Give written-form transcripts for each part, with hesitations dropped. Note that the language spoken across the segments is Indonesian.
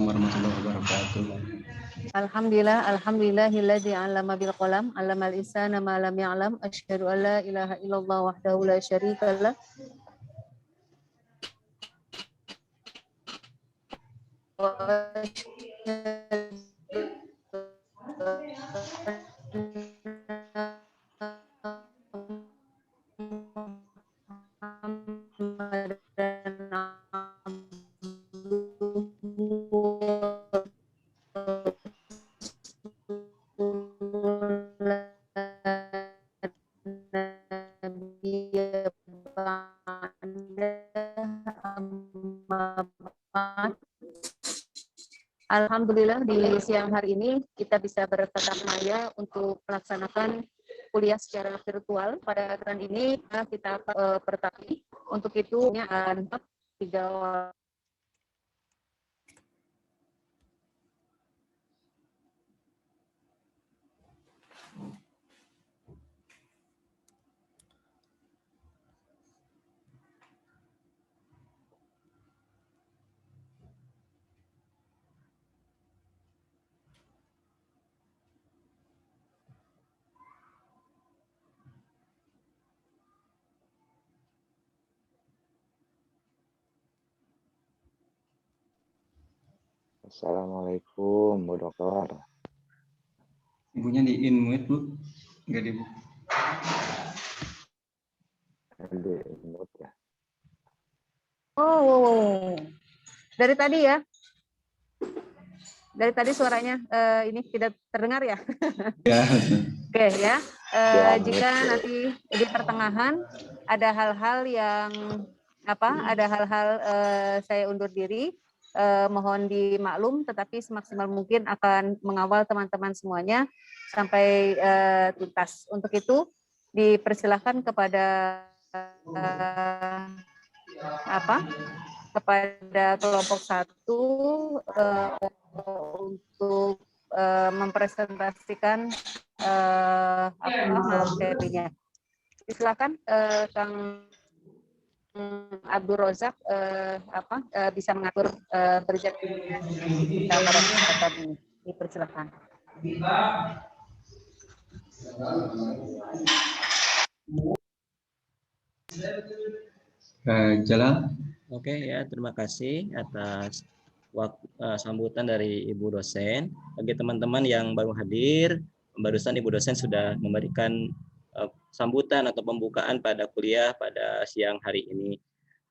warahmatullahi wabarakatuh. Alhamdulillahilladzi 'allama bil qalam 'allamal insana ma lam ya'lam asyhadu an la ilaha illallah wahdahu la syarika lah wa asyhadu Muhammadan Alhamdulillah di siang hari ini kita bisa bertatap maya untuk melaksanakan kuliah secara virtual. Pada kesempatan ini kita bertanya untuk itu tiga. Assalamualaikum, Bu Dokter. Ibunya di mute, Bu. Enggak di Bu. Di mute ya. Oh, dari tadi ya? Dari tadi suaranya ini tidak terdengar ya? Ya. Oke ya. Jika nanti di pertengahan ada hal-hal yang ada hal-hal saya undur diri, mohon dimaklum, tetapi semaksimal mungkin akan mengawal teman-teman semuanya sampai tuntas. Untuk itu dipersilahkan kepada kepada kelompok 1 untuk mempresentasikan materinya. Silakan Kang Abdul Rozak bisa mengatur presentasi kita pada kesempatan ini. Dipersilakan. Jalan. Oke ya, terima kasih atas sambutan dari Ibu dosen. Bagi teman-teman yang baru hadir, barusan Ibu dosen sudah memberikan sambutan atau pembukaan pada kuliah pada siang hari ini.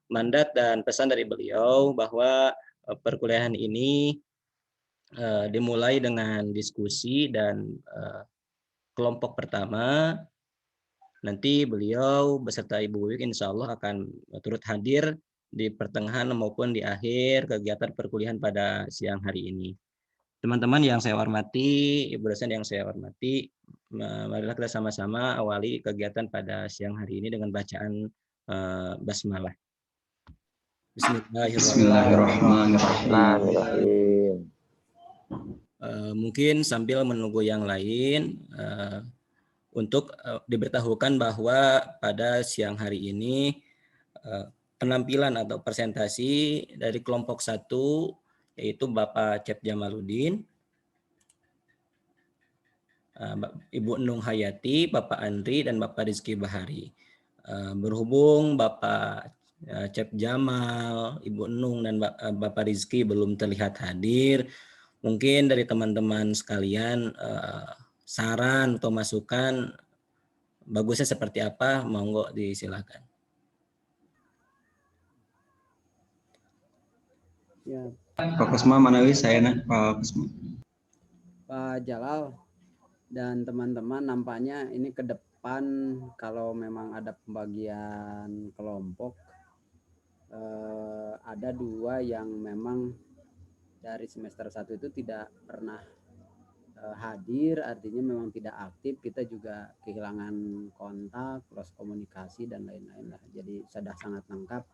Mandat dan pesan dari beliau bahwa perkuliahan ini dimulai dengan diskusi dan kelompok pertama. Nanti beliau beserta Ibu Wiwik insya Allah akan turut hadir di pertengahan maupun di akhir kegiatan perkuliahan pada siang hari ini. Teman-teman yang saya hormati, Ibu dosen yang saya hormati, marilah kita sama-sama awali kegiatan pada siang hari ini dengan bacaan basmalah. Bismillahirrahmanirrahim. Mungkin sambil menunggu yang lain, untuk diberitahukan bahwa pada siang hari ini penampilan atau presentasi dari kelompok 1 yaitu Bapak Cep Jamaluddin, Ibu Nung Hayati, Bapak Andri, dan Bapak Rizky Bahari. Berhubung Bapak Cep Jamal, Ibu Nung, dan Bapak Rizky belum terlihat hadir, mungkin dari teman-teman sekalian saran atau masukan bagusnya seperti apa, monggo disilakan. Ya, Pak Kusma Manawi, saya Pak Kusma. Pak Jalal dan teman-teman, nampaknya ini ke depan kalau memang ada pembagian kelompok, ada 2 yang memang dari semester 1 itu tidak pernah hadir, artinya memang tidak aktif. Kita juga kehilangan kontak, cross komunikasi dan lain-lain lah. Jadi sudah sangat lengkap.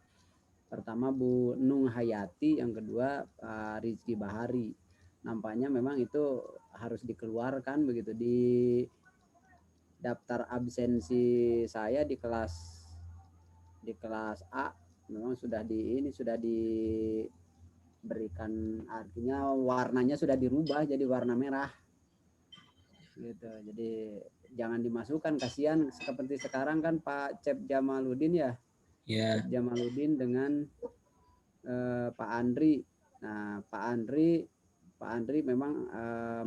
Pertama Bu Nung Hayati, yang kedua Pak Rizky Bahari. Nampaknya memang itu harus dikeluarkan begitu di daftar absensi saya di kelas A. Memang sudah berikan, artinya warnanya sudah dirubah jadi warna merah gitu. Jadi jangan dimasukkan, kasihan seperti sekarang kan Pak Cep Jamaludin ya. Ya. Cep Jamaludin dengan Pak Andri. Nah, Pak Andri memang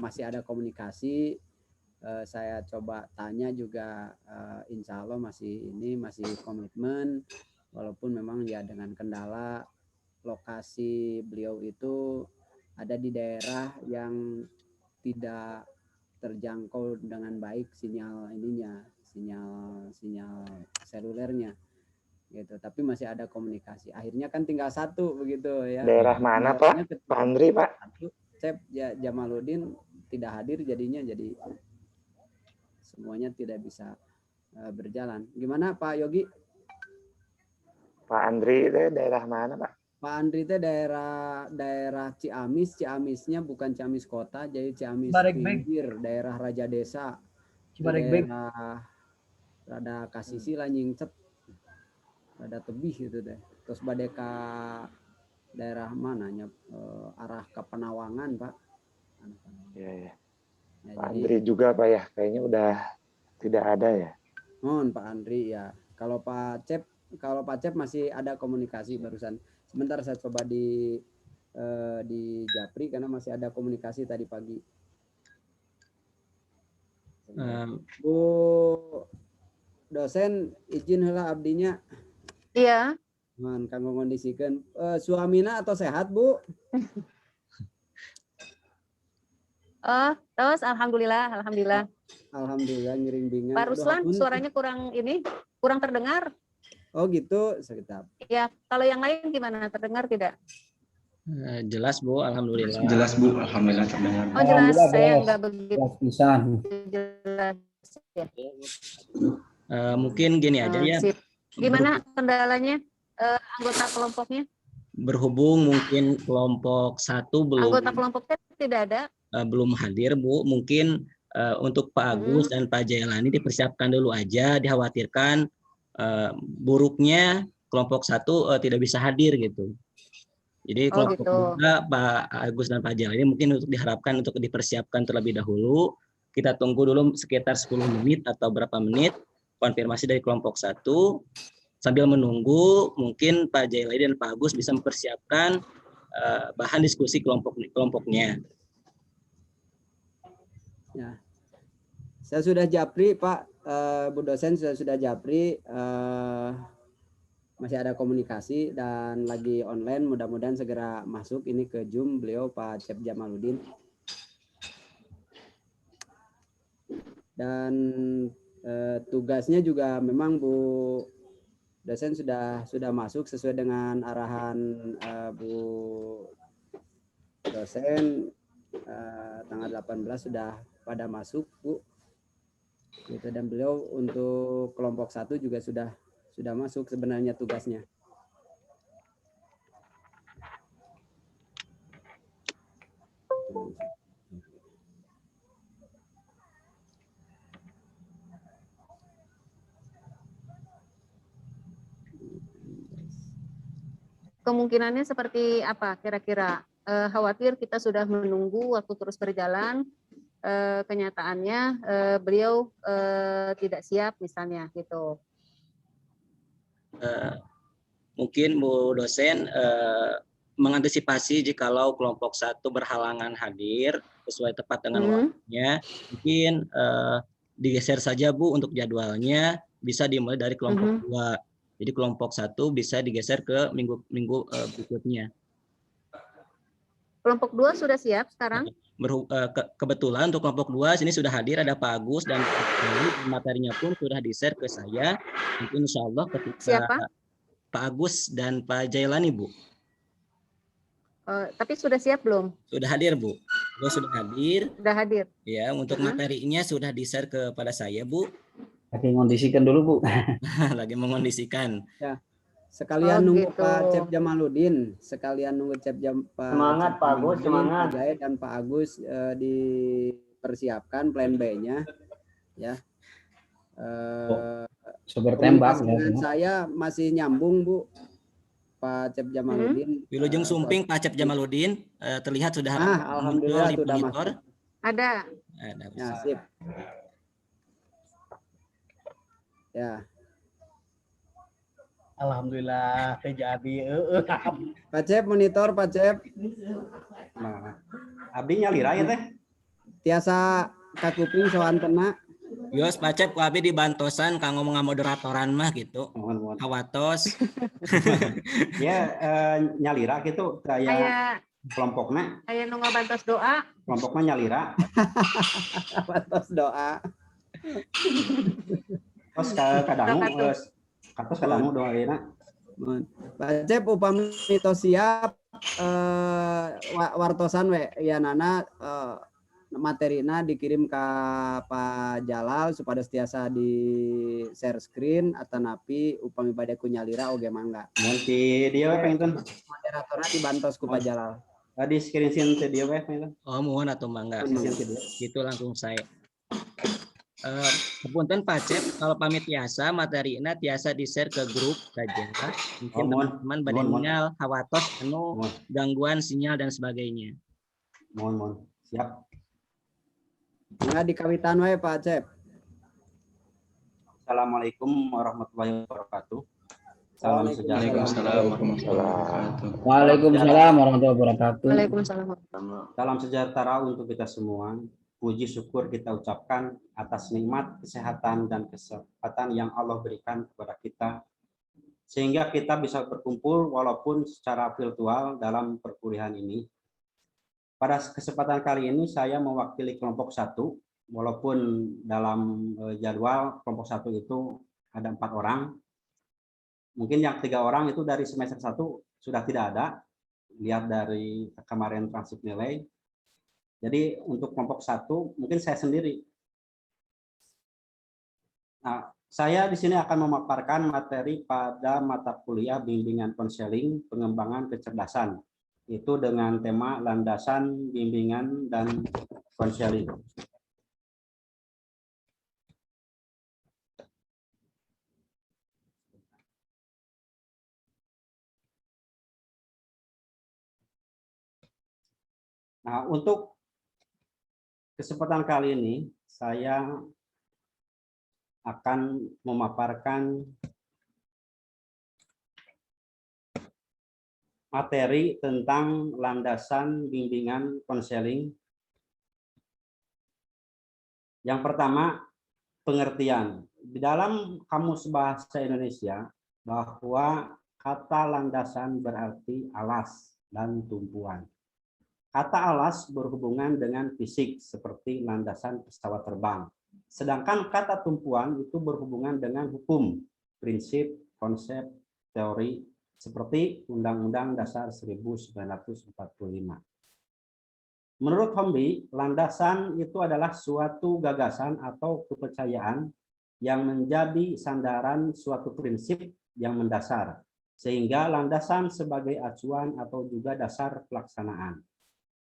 masih ada komunikasi. Saya coba tanya juga, insya Allah masih komitmen, walaupun memang ya dengan kendala lokasi beliau itu ada di daerah yang tidak terjangkau dengan baik sinyal selulernya gitu, tapi masih ada komunikasi. Akhirnya kan tinggal satu begitu ya. Daerah mana Pak? Pak Andri Pak? Cep Jamaludin tidak hadir jadinya, jadi semuanya tidak bisa berjalan. Gimana Pak Yogi? Pak Andri itu daerah mana Pak? Pak Andri itu daerah Ciamis. Ciamisnya bukan Ciamis kota, jadi Ciamis pinggir, daerah Raja Desa. Daerah rada kasisi lah nyingcep, rada tebih gitu deh. Terus badeka daerah mananya, arah ke Penawangan Pak. Iya ya. Ya, Pak jadi, Andri juga Pak ya, kayaknya udah tidak ada ya. Pak Andri ya. Kalau Pak Cep masih ada komunikasi barusan. Sebentar saya coba di Japri karena masih ada komunikasi tadi pagi. Bu dosen izin heula abdinya. Iya. Man kanggo ngondisikeun, suamina atau sehat Bu? Oh, terus alhamdulillah. Alhamdulillah ngiring bingan. Pak Ruslan suaranya kurang terdengar. Oh gitu, sekitar. Ya, kalau yang lain gimana? Terdengar tidak? Jelas Bu, alhamdulillah. Jelas Bu, alhamdulillah terdengar. Oh jelas, saya nggak begitu jelas. Ya. Mungkin gini aja ya. Sip. Gimana kendalanya anggota kelompoknya? Berhubung mungkin kelompok 1 belum Anggota kelompoknya tidak ada. Belum hadir Bu, mungkin untuk Pak Agus dan Pak Jailani dipersiapkan dulu aja, dikhawatirkan buruknya kelompok 1 tidak bisa hadir gitu. Jadi kelompok 2 Pak Agus dan Pak Jailani mungkin untuk diharapkan untuk dipersiapkan terlebih dahulu. Kita tunggu dulu sekitar 10 menit atau berapa menit konfirmasi dari kelompok 1. Sambil menunggu mungkin Pak Jailani dan Pak Agus bisa mempersiapkan bahan diskusi kelompoknya. Ya. Saya sudah japri Pak, Bu dosen sudah japri, masih ada komunikasi dan lagi online, mudah-mudahan segera masuk ini ke Zoom beliau Pak Cep Jamaludin. Dan tugasnya juga memang Bu dosen sudah masuk sesuai dengan arahan Bu dosen, tanggal 18 sudah pada masuk Bu gitu, dan beliau untuk kelompok 1 juga sudah masuk sebenarnya tugasnya. Kemungkinannya seperti apa kira-kira? Khawatir kita sudah menunggu waktu terus berjalan, kenyataannya beliau tidak siap misalnya gitu. Mungkin Bu dosen mengantisipasi jikalau kelompok 1 berhalangan hadir sesuai tepat dengan waktunya, mungkin digeser saja Bu untuk jadwalnya, bisa dimulai dari kelompok 2. Jadi kelompok 1 bisa digeser ke minggu berikutnya. Kelompok 2 sudah siap sekarang? Kebetulan untuk kelompok 2 sini sudah hadir, ada Pak Agus dan materinya pun sudah di-share ke saya. Mungkin insya Allah ketika siapa? Pak Agus dan Pak Jailani Bu. Tapi sudah siap belum? Sudah hadir Bu. Sudah hadir. Sudah hadir. Ya, untuk materinya sudah di-share kepada saya Bu. Lagi ngondisikan dulu Bu. Lagi mengondisikan. Ya. Sekalian nunggu gitu. Pak Cep Jamaludin, sekalian nunggu semangat Pak Agus, semangat. Pak Jaya dan Pak Agus dipersiapkan plan B-nya, ya. Sumber tembak ya. Saya masih nyambung Bu. Pak Cep Jamaluddin. Wilujeng Sumping Pak Cep Jamaluddin terlihat sudah Alhamdulillah muncul di sudah monitor. masuk. Ada. Ada. Ya, sip. Ya, Alhamdulillah terjadi. Pak Cep monitor Pak Cep. Nah, abdi nyalira ya teh. Tiasa kakuping soal antena. Yos Pak Cep ku abi di bantosan kanggo ngamoderatoran mah gitu. Mohon. Kawatos. Ya nyalira gitu kayak Kayak kelompoknya nu ngabantos doa. kelompoknya nyalira. Atas doa. Terus kadang kadang doaina. Pak Cep upami tos siap wartosan we ya nana materina dikirim ke Pak Jalal supaya tiasa di share screen atau napi upami bade ku nyalira oge mangga. Mun ti dia we pengen Moderatorna dibantos ku Pak Jalal. di screen ti dia we pengen. Oh, mohon atuh mangga. Gitu langsung saya. Kepunten Pak Cep, kalau pamit tiasa materina tiasa di-share ke grup saja. Mungkin teman-teman pada ninggal hawatos anu gangguan sinyal dan sebagainya. Mohon. Siap. Mangga dikawitan wae Pak Cep. Assalamualaikum warahmatullahi wabarakatuh. Salam sejahtera. Waalaikumsalam warahmatullahi wabarakatuh. Waalaikumsalam. Salam sejahtera untuk kita semua. Puji syukur kita ucapkan atas nikmat kesehatan dan kesempatan yang Allah berikan kepada kita, sehingga kita bisa berkumpul walaupun secara virtual dalam perkuliahan ini. Pada kesempatan kali ini saya mewakili kelompok 1, walaupun dalam jadwal kelompok 1 itu ada 4 orang. Mungkin yang 3 orang itu dari semester 1 sudah tidak ada, lihat dari kemarin transkrip nilai. Jadi untuk kelompok 1 mungkin saya sendiri. Nah, saya di sini akan memaparkan materi pada mata kuliah bimbingan konseling pengembangan kecerdasan. Itu dengan tema landasan bimbingan dan konseling. Nah, untuk kesempatan kali ini saya akan memaparkan materi tentang landasan bimbingan konseling. Yang pertama, pengertian. Di dalam Kamus Bahasa Indonesia bahwa kata landasan berarti alas dan tumpuan. Kata alas berhubungan dengan fisik seperti landasan pesawat terbang. Sedangkan kata tumpuan itu berhubungan dengan hukum, prinsip, konsep, teori seperti Undang-Undang Dasar 1945. Menurut Hombi, landasan itu adalah suatu gagasan atau kepercayaan yang menjadi sandaran suatu prinsip yang mendasar, sehingga landasan sebagai acuan atau juga dasar pelaksanaan.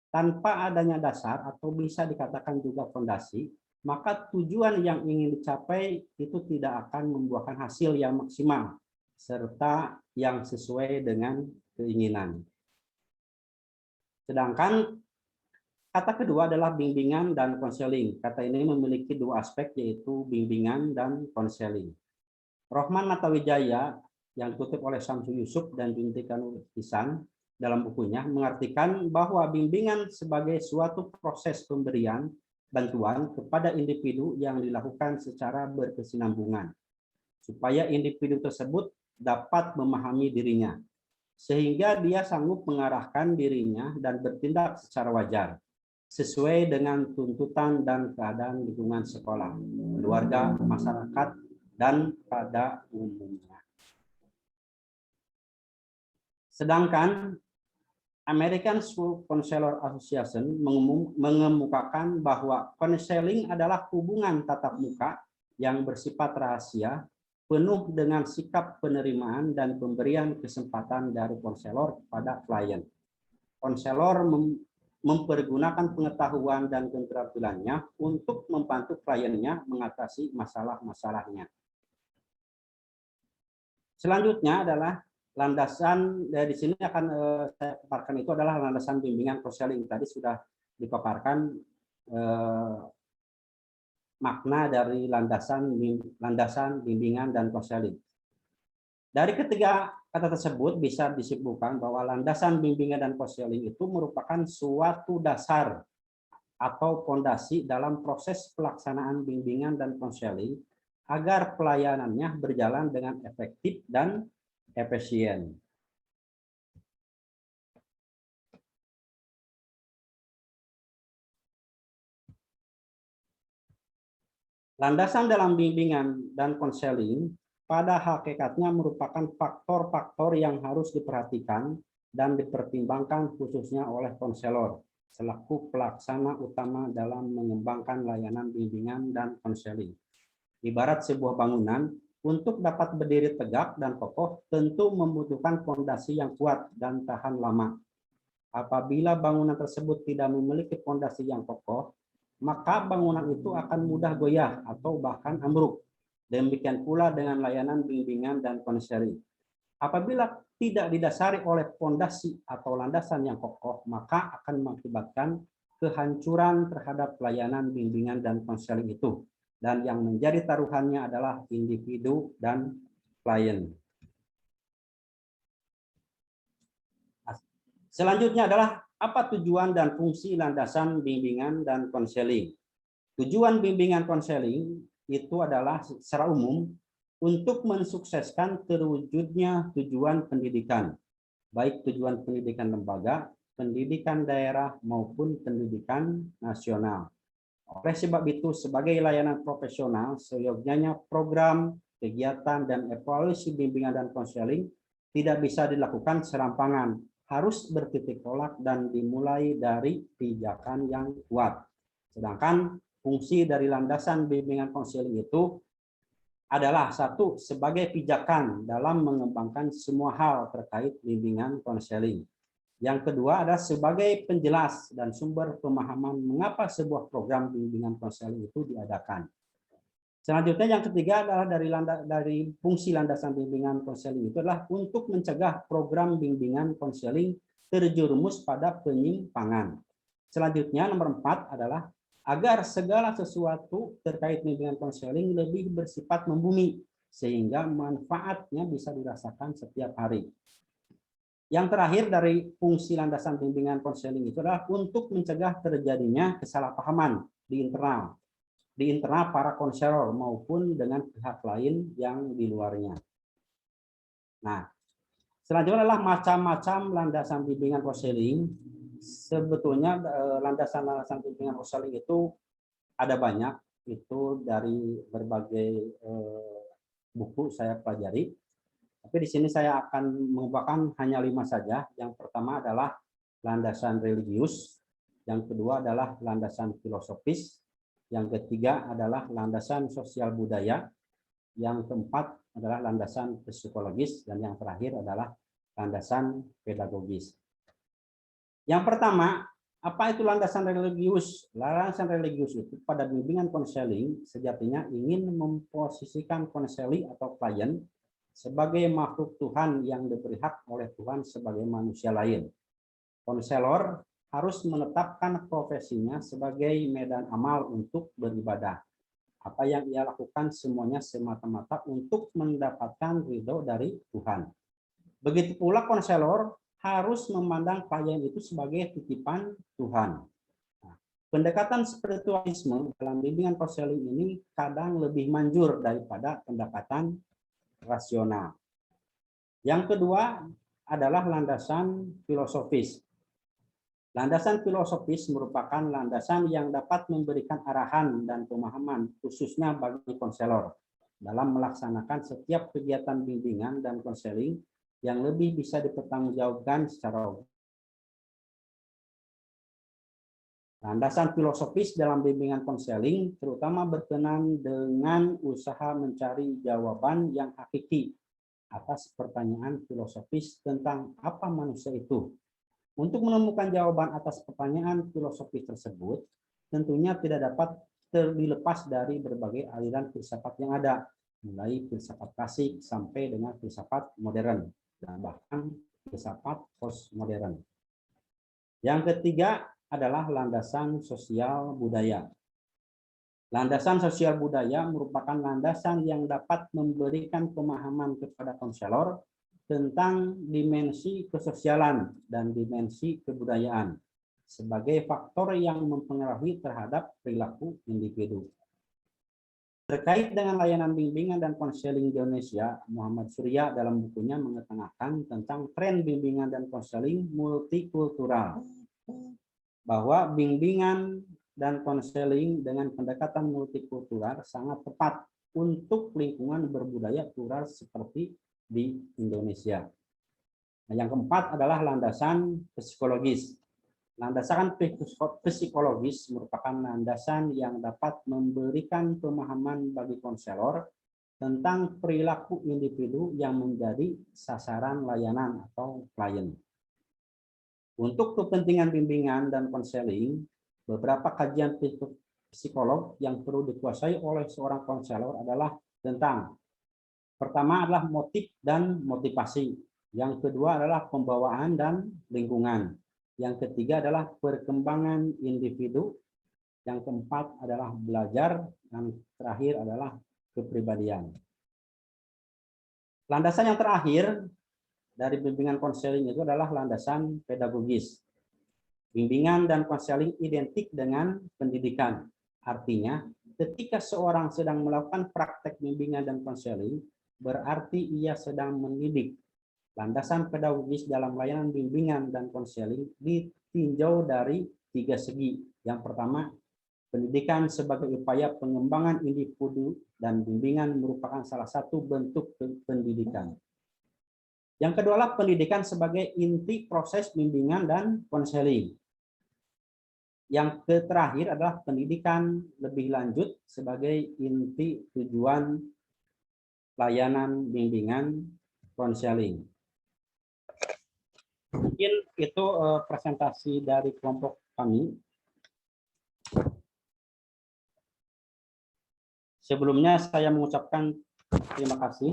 Tanpa adanya dasar atau bisa dikatakan juga fondasi, maka tujuan yang ingin dicapai itu tidak akan membuahkan hasil yang maksimal serta yang sesuai dengan keinginan. Sedangkan kata kedua adalah bimbingan dan konseling. Kata ini memiliki 2 aspek, yaitu bimbingan dan konseling. Rohman Natawijaya yang dikutip oleh Samsu Yusuf dan Binti Kanul Ihsan dalam bukunya mengartikan bahwa bimbingan sebagai suatu proses pemberian bantuan kepada individu yang dilakukan secara berkesinambungan, supaya individu tersebut dapat memahami dirinya, sehingga dia sanggup mengarahkan dirinya dan bertindak secara wajar, sesuai dengan tuntutan dan keadaan lingkungan sekolah, keluarga, masyarakat, dan pada umumnya. Sedangkan American School Counselor Association mengemukakan bahwa konseling adalah hubungan tatap muka yang bersifat rahasia, penuh dengan sikap penerimaan dan pemberian kesempatan dari konselor kepada klien. Konselor mempergunakan pengetahuan dan keterampilannya untuk membantu kliennya mengatasi masalah-masalahnya. Selanjutnya adalah landasan dari sini akan saya paparkan itu adalah landasan bimbingan konseling. Tadi sudah dipaparkan makna dari landasan bimbingan dan konseling. Dari ketiga kata tersebut bisa disimpulkan bahwa landasan bimbingan dan konseling itu merupakan suatu dasar atau fondasi dalam proses pelaksanaan bimbingan dan konseling agar pelayanannya berjalan dengan efektif dan efisien. Landasan dalam bimbingan dan konseling pada hakikatnya merupakan faktor-faktor yang harus diperhatikan dan dipertimbangkan khususnya oleh konselor selaku pelaksana utama dalam mengembangkan layanan bimbingan dan konseling. Ibarat sebuah bangunan, untuk dapat berdiri tegak dan kokoh tentu membutuhkan fondasi yang kuat dan tahan lama. Apabila bangunan tersebut tidak memiliki fondasi yang kokoh, maka bangunan itu akan mudah goyah atau bahkan ambruk. Demikian pula dengan layanan bimbingan dan konseling. Apabila tidak didasari oleh fondasi atau landasan yang kokoh, maka akan mengakibatkan kehancuran terhadap pelayanan bimbingan dan konseling itu. Dan yang menjadi taruhannya adalah individu dan klien. Selanjutnya adalah apa tujuan dan fungsi landasan bimbingan dan konseling. Tujuan bimbingan konseling itu adalah secara umum untuk mensukseskan terwujudnya tujuan pendidikan, baik tujuan pendidikan lembaga, pendidikan daerah maupun pendidikan nasional. Oleh sebab itu, sebagai layanan profesional, seyogyanya program, kegiatan, dan evaluasi bimbingan dan konseling tidak bisa dilakukan serampangan, harus bertitik tolak dan dimulai dari pijakan yang kuat. Sedangkan fungsi dari landasan bimbingan konseling itu adalah satu, sebagai pijakan dalam mengembangkan semua hal terkait bimbingan konseling. Yang kedua adalah sebagai penjelas dan sumber pemahaman mengapa sebuah program bimbingan konseling itu diadakan. Selanjutnya yang ketiga adalah dari fungsi landasan bimbingan konseling itu adalah untuk mencegah program bimbingan konseling terjerumus pada penyimpangan. Selanjutnya nomor 4 adalah agar segala sesuatu terkait bimbingan konseling lebih bersifat membumi sehingga manfaatnya bisa dirasakan setiap hari. Yang terakhir dari fungsi landasan bimbingan konseling itu adalah untuk mencegah terjadinya kesalahpahaman di internal para konselor maupun dengan pihak lain yang di luarnya. Nah, selanjutnya adalah macam-macam landasan bimbingan konseling. Sebetulnya landasan-landasan bimbingan konseling itu ada banyak, itu dari berbagai buku saya pelajari. Tapi di sini saya akan mengumpulkan hanya 5 saja. Yang pertama adalah landasan religius, yang kedua adalah landasan filosofis, yang ketiga adalah landasan sosial budaya, yang keempat adalah landasan psikologis, dan yang terakhir adalah landasan pedagogis. Yang pertama, apa itu landasan religius? Landasan religius itu pada bimbingan konseling sejatinya ingin memposisikan konseli atau klien sebagai makhluk Tuhan yang diberi hak oleh Tuhan sebagai manusia lain. Konselor harus menetapkan profesinya sebagai medan amal untuk beribadah. Apa yang ia lakukan semuanya semata-mata untuk mendapatkan ridho dari Tuhan. Begitu pula konselor harus memandang klien itu sebagai titipan Tuhan. Nah, pendekatan spiritualisme dalam bimbingan konseling ini kadang lebih manjur daripada pendekatan rasional. Yang kedua adalah landasan filosofis. Landasan filosofis merupakan landasan yang dapat memberikan arahan dan pemahaman khususnya bagi konselor dalam melaksanakan setiap kegiatan bimbingan dan konseling yang lebih bisa dipertanggungjawabkan secara objektif. Landasan filosofis dalam bimbingan konseling terutama berkenan dengan usaha mencari jawaban yang hakiki atas pertanyaan filosofis tentang apa manusia itu. Untuk menemukan jawaban atas pertanyaan filosofis tersebut, tentunya tidak dapat dilepas dari berbagai aliran filsafat yang ada, mulai filsafat klasik sampai dengan filsafat modern. dan bahkan filsafat postmodern. Yang ketiga adalah landasan sosial budaya. Landasan sosial budaya merupakan landasan yang dapat memberikan pemahaman kepada konselor tentang dimensi kesosialan dan dimensi kebudayaan sebagai faktor yang mempengaruhi terhadap perilaku individu. Terkait dengan layanan bimbingan dan konseling di Indonesia, Muhammad Surya dalam bukunya mengetengahkan tentang tren bimbingan dan konseling multikultural, bahwa bimbingan dan konseling dengan pendekatan multikultural sangat tepat untuk lingkungan berbudaya plural seperti di Indonesia. Nah, yang keempat adalah landasan psikologis. Landasan psikologis merupakan landasan yang dapat memberikan pemahaman bagi konselor tentang perilaku individu yang menjadi sasaran layanan atau klien. Untuk kepentingan bimbingan dan konseling, beberapa kajian psikolog yang perlu dikuasai oleh seorang konselor adalah tentang, pertama adalah motif dan motivasi, yang kedua adalah pembawaan dan lingkungan, yang ketiga adalah perkembangan individu, yang keempat adalah belajar, dan terakhir adalah kepribadian. Landasan yang terakhir dari bimbingan konseling itu adalah landasan pedagogis. Bimbingan dan konseling identik dengan pendidikan. Artinya, ketika seorang sedang melakukan praktek bimbingan dan konseling, berarti ia sedang mendidik. Landasan pedagogis dalam layanan bimbingan dan konseling ditinjau dari 3 segi. Yang pertama, pendidikan sebagai upaya pengembangan individu dan bimbingan merupakan salah satu bentuk pendidikan. Yang kedua adalah pendidikan sebagai inti proses bimbingan dan konseling. Yang terakhir adalah pendidikan lebih lanjut sebagai inti tujuan layanan bimbingan konseling. Mungkin itu presentasi dari kelompok kami. Sebelumnya saya mengucapkan terima kasih.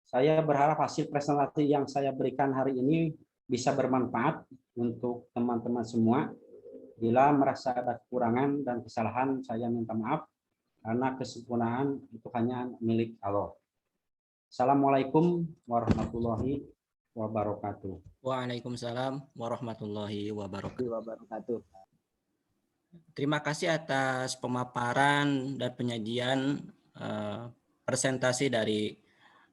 Saya berharap hasil presentasi yang saya berikan hari ini bisa bermanfaat untuk teman-teman semua. Bila merasa ada kekurangan dan kesalahan, saya minta maaf karena kesempurnaan itu hanya milik Allah. Assalamualaikum warahmatullahi wabarakatuh. Waalaikumsalam warahmatullahi wabarakatuh. Terima kasih atas pemaparan dan penyajian presentasi dari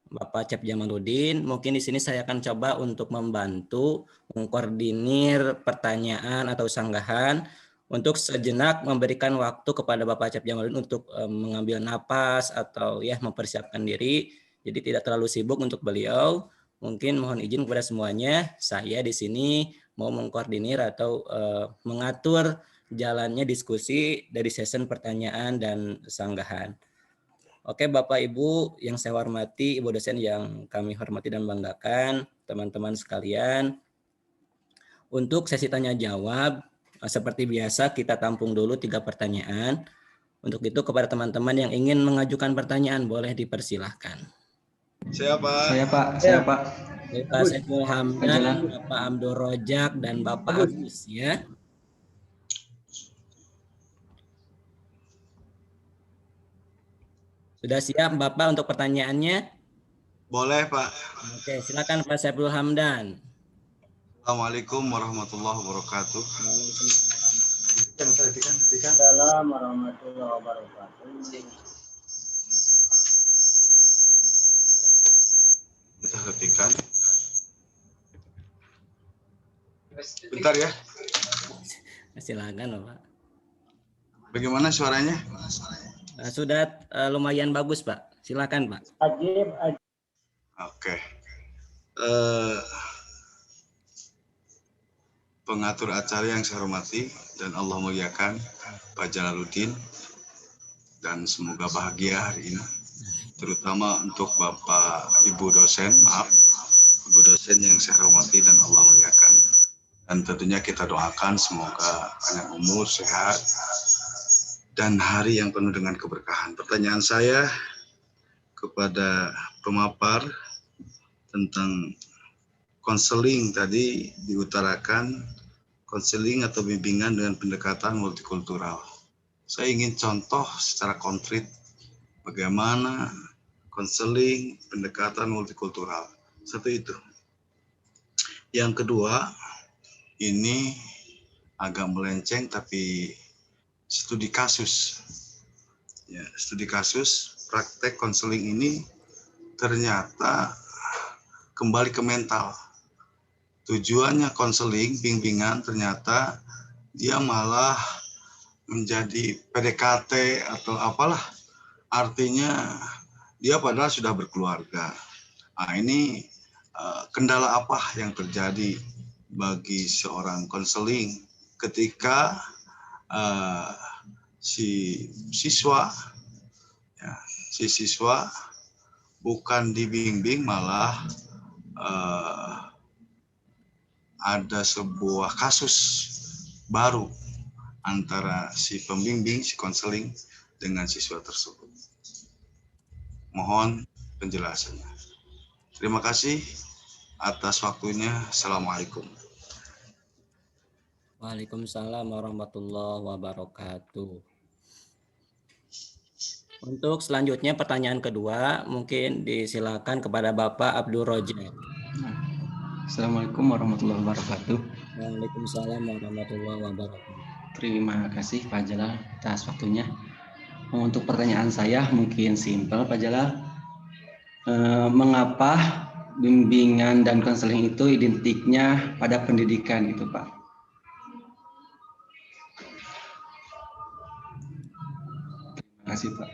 Bapak Cep Jamaluddin. Mungkin di sini saya akan coba untuk membantu mengkoordinir pertanyaan atau sanggahan untuk sejenak memberikan waktu kepada Bapak Cep Jamaluddin untuk mengambil napas atau ya mempersiapkan diri. Jadi tidak terlalu sibuk untuk beliau. Mungkin mohon izin kepada semuanya, saya di sini mau mengkoordinir atau mengatur jalannya diskusi dari sesi pertanyaan dan sanggahan. Oke, Bapak Ibu yang saya hormati, Ibu dosen yang kami hormati dan banggakan, teman-teman sekalian. Untuk sesi tanya jawab, seperti biasa kita tampung dulu 3 pertanyaan. Untuk itu kepada teman-teman yang ingin mengajukan pertanyaan boleh dipersilahkan. Saya Pak. Bapak Saiful Hamdan, Bapak Abdul Rojak, dan Bapak Agus ya. Sudah siap Bapak untuk pertanyaannya? Boleh Pak. Oke, silakan Pak Saiful Hamdan. Assalamualaikum warahmatullahi wabarakatuh. Assalamualaikum warahmatullahi wabarakatuh. Kita hentikan. Bentar ya. Silakan Pak. Bagaimana suaranya? Sudah lumayan bagus Pak. Silakan Pak. Ajib. Oke. Pengatur acara yang saya hormati dan Allah muliakan Pak Jalaluddin, dan semoga bahagia hari ini. Terutama untuk Bapak Ibu dosen, Ibu dosen yang saya hormati dan Allah muliakan. Dan tentunya kita doakan semoga panjang umur, sehat, dan hari yang penuh dengan keberkahan. Pertanyaan saya, kepada pemapar tentang konseling. Tadi diutarakan konseling atau bimbingan dengan pendekatan multikultural. Saya ingin contoh secara konkret bagaimana konseling pendekatan multikultural. Satu itu. Yang kedua, ini agak melenceng tapi studi kasus. Ya, studi kasus praktek konseling ini ternyata kembali ke mental. Tujuannya konseling, bimbingan, ternyata dia malah menjadi PDKT atau apalah. Artinya dia padahal sudah berkeluarga. Nah, ini kendala apa yang terjadi bagi seorang konseling ketika si siswa bukan dibimbing, malah ada sebuah kasus baru antara si pembimbing, si konseling dengan siswa tersebut. Mohon penjelasannya. Terima kasih atas waktunya. Assalamualaikum. Waalaikumsalam warahmatullahi wabarakatuh. Untuk selanjutnya pertanyaan kedua mungkin disilakan kepada Bapak Abdul Rojak. Assalamualaikum warahmatullahi wabarakatuh. Waalaikumsalam warahmatullahi wabarakatuh. Terima kasih Pak Jalal atas waktunya. Untuk pertanyaan saya mungkin simpel Pak Jalal. Mengapa bimbingan dan konseling itu identiknya pada pendidikan gitu Pak? Terima kasih Pak.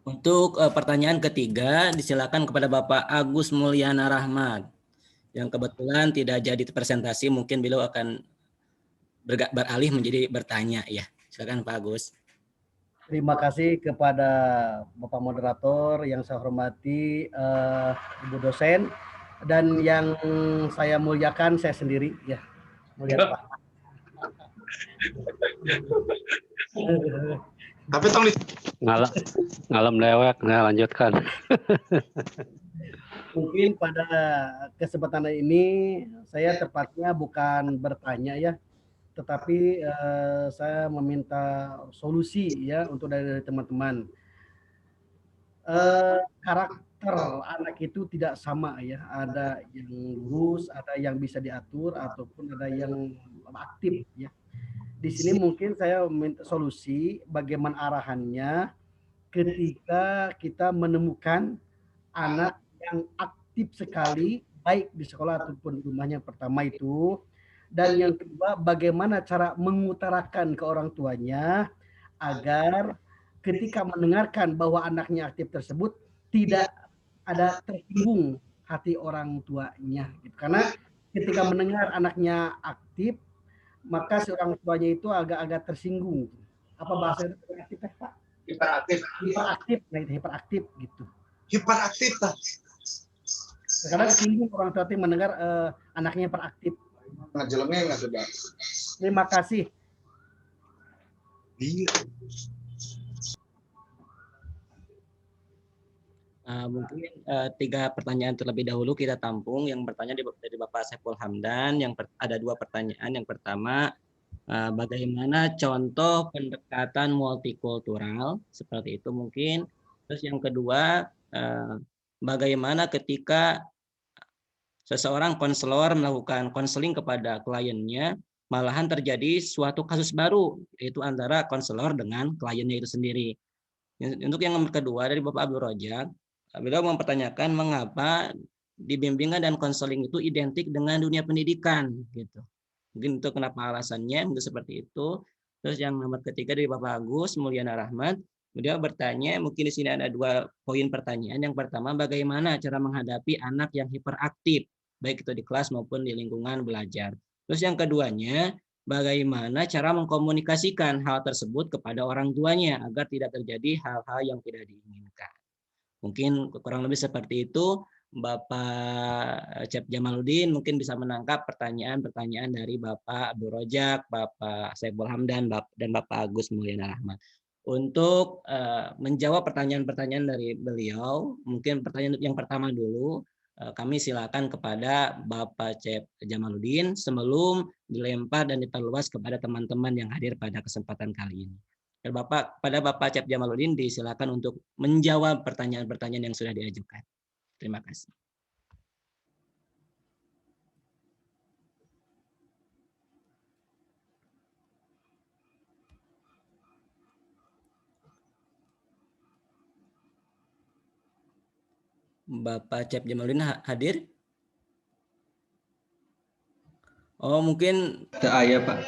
Untuk pertanyaan ketiga disilakan kepada Bapak Agus Mulyana Rahmat yang kebetulan tidak jadi presentasi, mungkin beliau akan beralih menjadi bertanya ya. Silakan Pak Agus. Terima kasih kepada Bapak Moderator yang saya hormati, Ibu dosen, dan yang saya muliakan saya sendiri ya. Mulia Pak. Tapi tong ngalam lewek, nah lanjutkan. Mungkin pada kesempatan ini saya tepatnya bukan bertanya ya, tetapi saya meminta solusi ya untuk dari teman-teman. Karakter anak itu tidak sama ya, ada yang lurus, ada yang bisa diatur, ataupun ada yang aktif ya. Di sini mungkin saya meminta solusi bagaimana arahannya ketika kita menemukan anak yang aktif sekali, baik di sekolah ataupun di rumahnya, pertama itu. Dan yang kedua, bagaimana cara mengutarakan ke orang tuanya agar ketika mendengarkan bahwa anaknya aktif tersebut tidak ada tersinggung hati orang tuanya. Karena ketika mendengar anaknya aktif, maka si orang tuanya itu agak-agak tersinggung. Apa bahasa itu aktif Pak? Hiperaktif. Nah itu hiperaktif gitu. Hiperaktif tak? Karena tersinggung orang tua itu mendengar anaknya hiperaktif. Ngajelengnya nggak sudah. Terima kasih. Mungkin 3 pertanyaan terlebih dahulu kita tampung. Yang pertanyaan dari Bapak Saiful Hamdan. Ada 2 pertanyaan. Yang pertama, bagaimana contoh pendekatan multikultural seperti itu mungkin. Terus yang kedua, bagaimana ketika seseorang konselor melakukan konseling kepada kliennya, malahan terjadi suatu kasus baru, yaitu antara konselor dengan kliennya itu sendiri. Untuk yang kedua dari Bapak Abdul Rojak, beliau mempertanyakan mengapa di bimbingan dan konseling itu identik dengan dunia pendidikan gitu. Mungkin itu kenapa alasannya, mungkin seperti itu. Terus yang nomor ketiga dari Bapak Agus Mulyana Rahmat, beliau bertanya, mungkin di sini ada 2 poin pertanyaan. Yang pertama, bagaimana cara menghadapi anak yang hiperaktif, baik itu di kelas maupun di lingkungan belajar. Terus yang keduanya, bagaimana cara mengkomunikasikan hal tersebut kepada orang tuanya agar tidak terjadi hal-hal yang tidak diinginkan. Mungkin kurang lebih seperti itu. Bapak Cep Jamaluddin mungkin bisa menangkap pertanyaan-pertanyaan dari Bapak Abdul Rojak, Bapak Saiful Hamdan, dan Bapak Agus Mulyana Rahmat. Untuk menjawab pertanyaan-pertanyaan dari beliau, mungkin pertanyaan yang pertama dulu, kami silakan kepada Bapak Cep Jamaluddin sebelum dilempar dan diperluas kepada teman-teman yang hadir pada kesempatan kali ini. Pada Bapak Cep Jamaluddin disilakan untuk menjawab pertanyaan-pertanyaan yang sudah diajukan. Terima kasih. Bapak Cep Jamaluddin hadir? Oh, mungkin ya, Pak.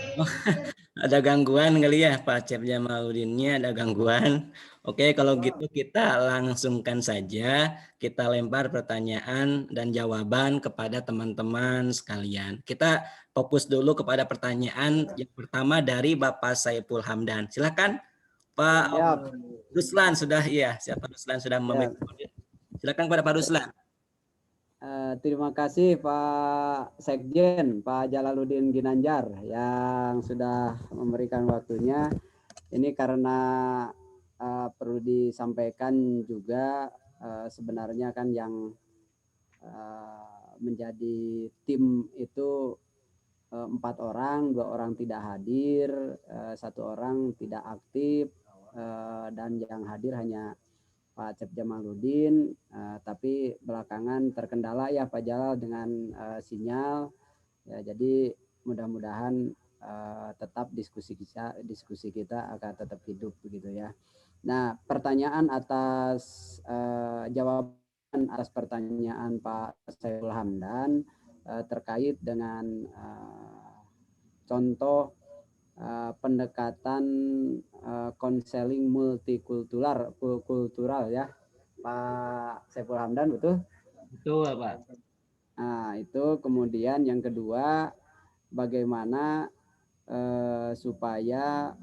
Ada gangguan kali ya Pak Cep Jamaluddinnya, ada gangguan. Oke, kalau gitu kita langsungkan saja, kita lempar pertanyaan dan jawaban kepada teman-teman sekalian. Kita fokus dulu kepada pertanyaan yang pertama dari Bapak Saiful Hamdan. Silakan Pak Ruslan sudah, iya, siapa Ruslan sudah memiliki. Silakan kepada Pak Ruslan. Terima kasih Pak Sekjen, Pak Jalaluddin Ginanjar yang sudah memberikan waktunya. Ini karena perlu disampaikan juga sebenarnya kan yang menjadi tim itu 4 orang, 2 orang tidak hadir, 1 orang tidak aktif, dan yang hadir hanya Pak Cep Jamaluddin, tapi belakangan terkendala ya Pak Jalal dengan sinyal. Ya, jadi mudah-mudahan tetap diskusi kita akan tetap hidup begitu ya. Nah, pertanyaan atas jawaban atas pertanyaan Pak Saiful Hamdan terkait dengan contoh pendekatan konseling multikultural ya Pak Saiful Hamdan, betul? Betul Pak. Nah itu kemudian yang kedua, bagaimana supaya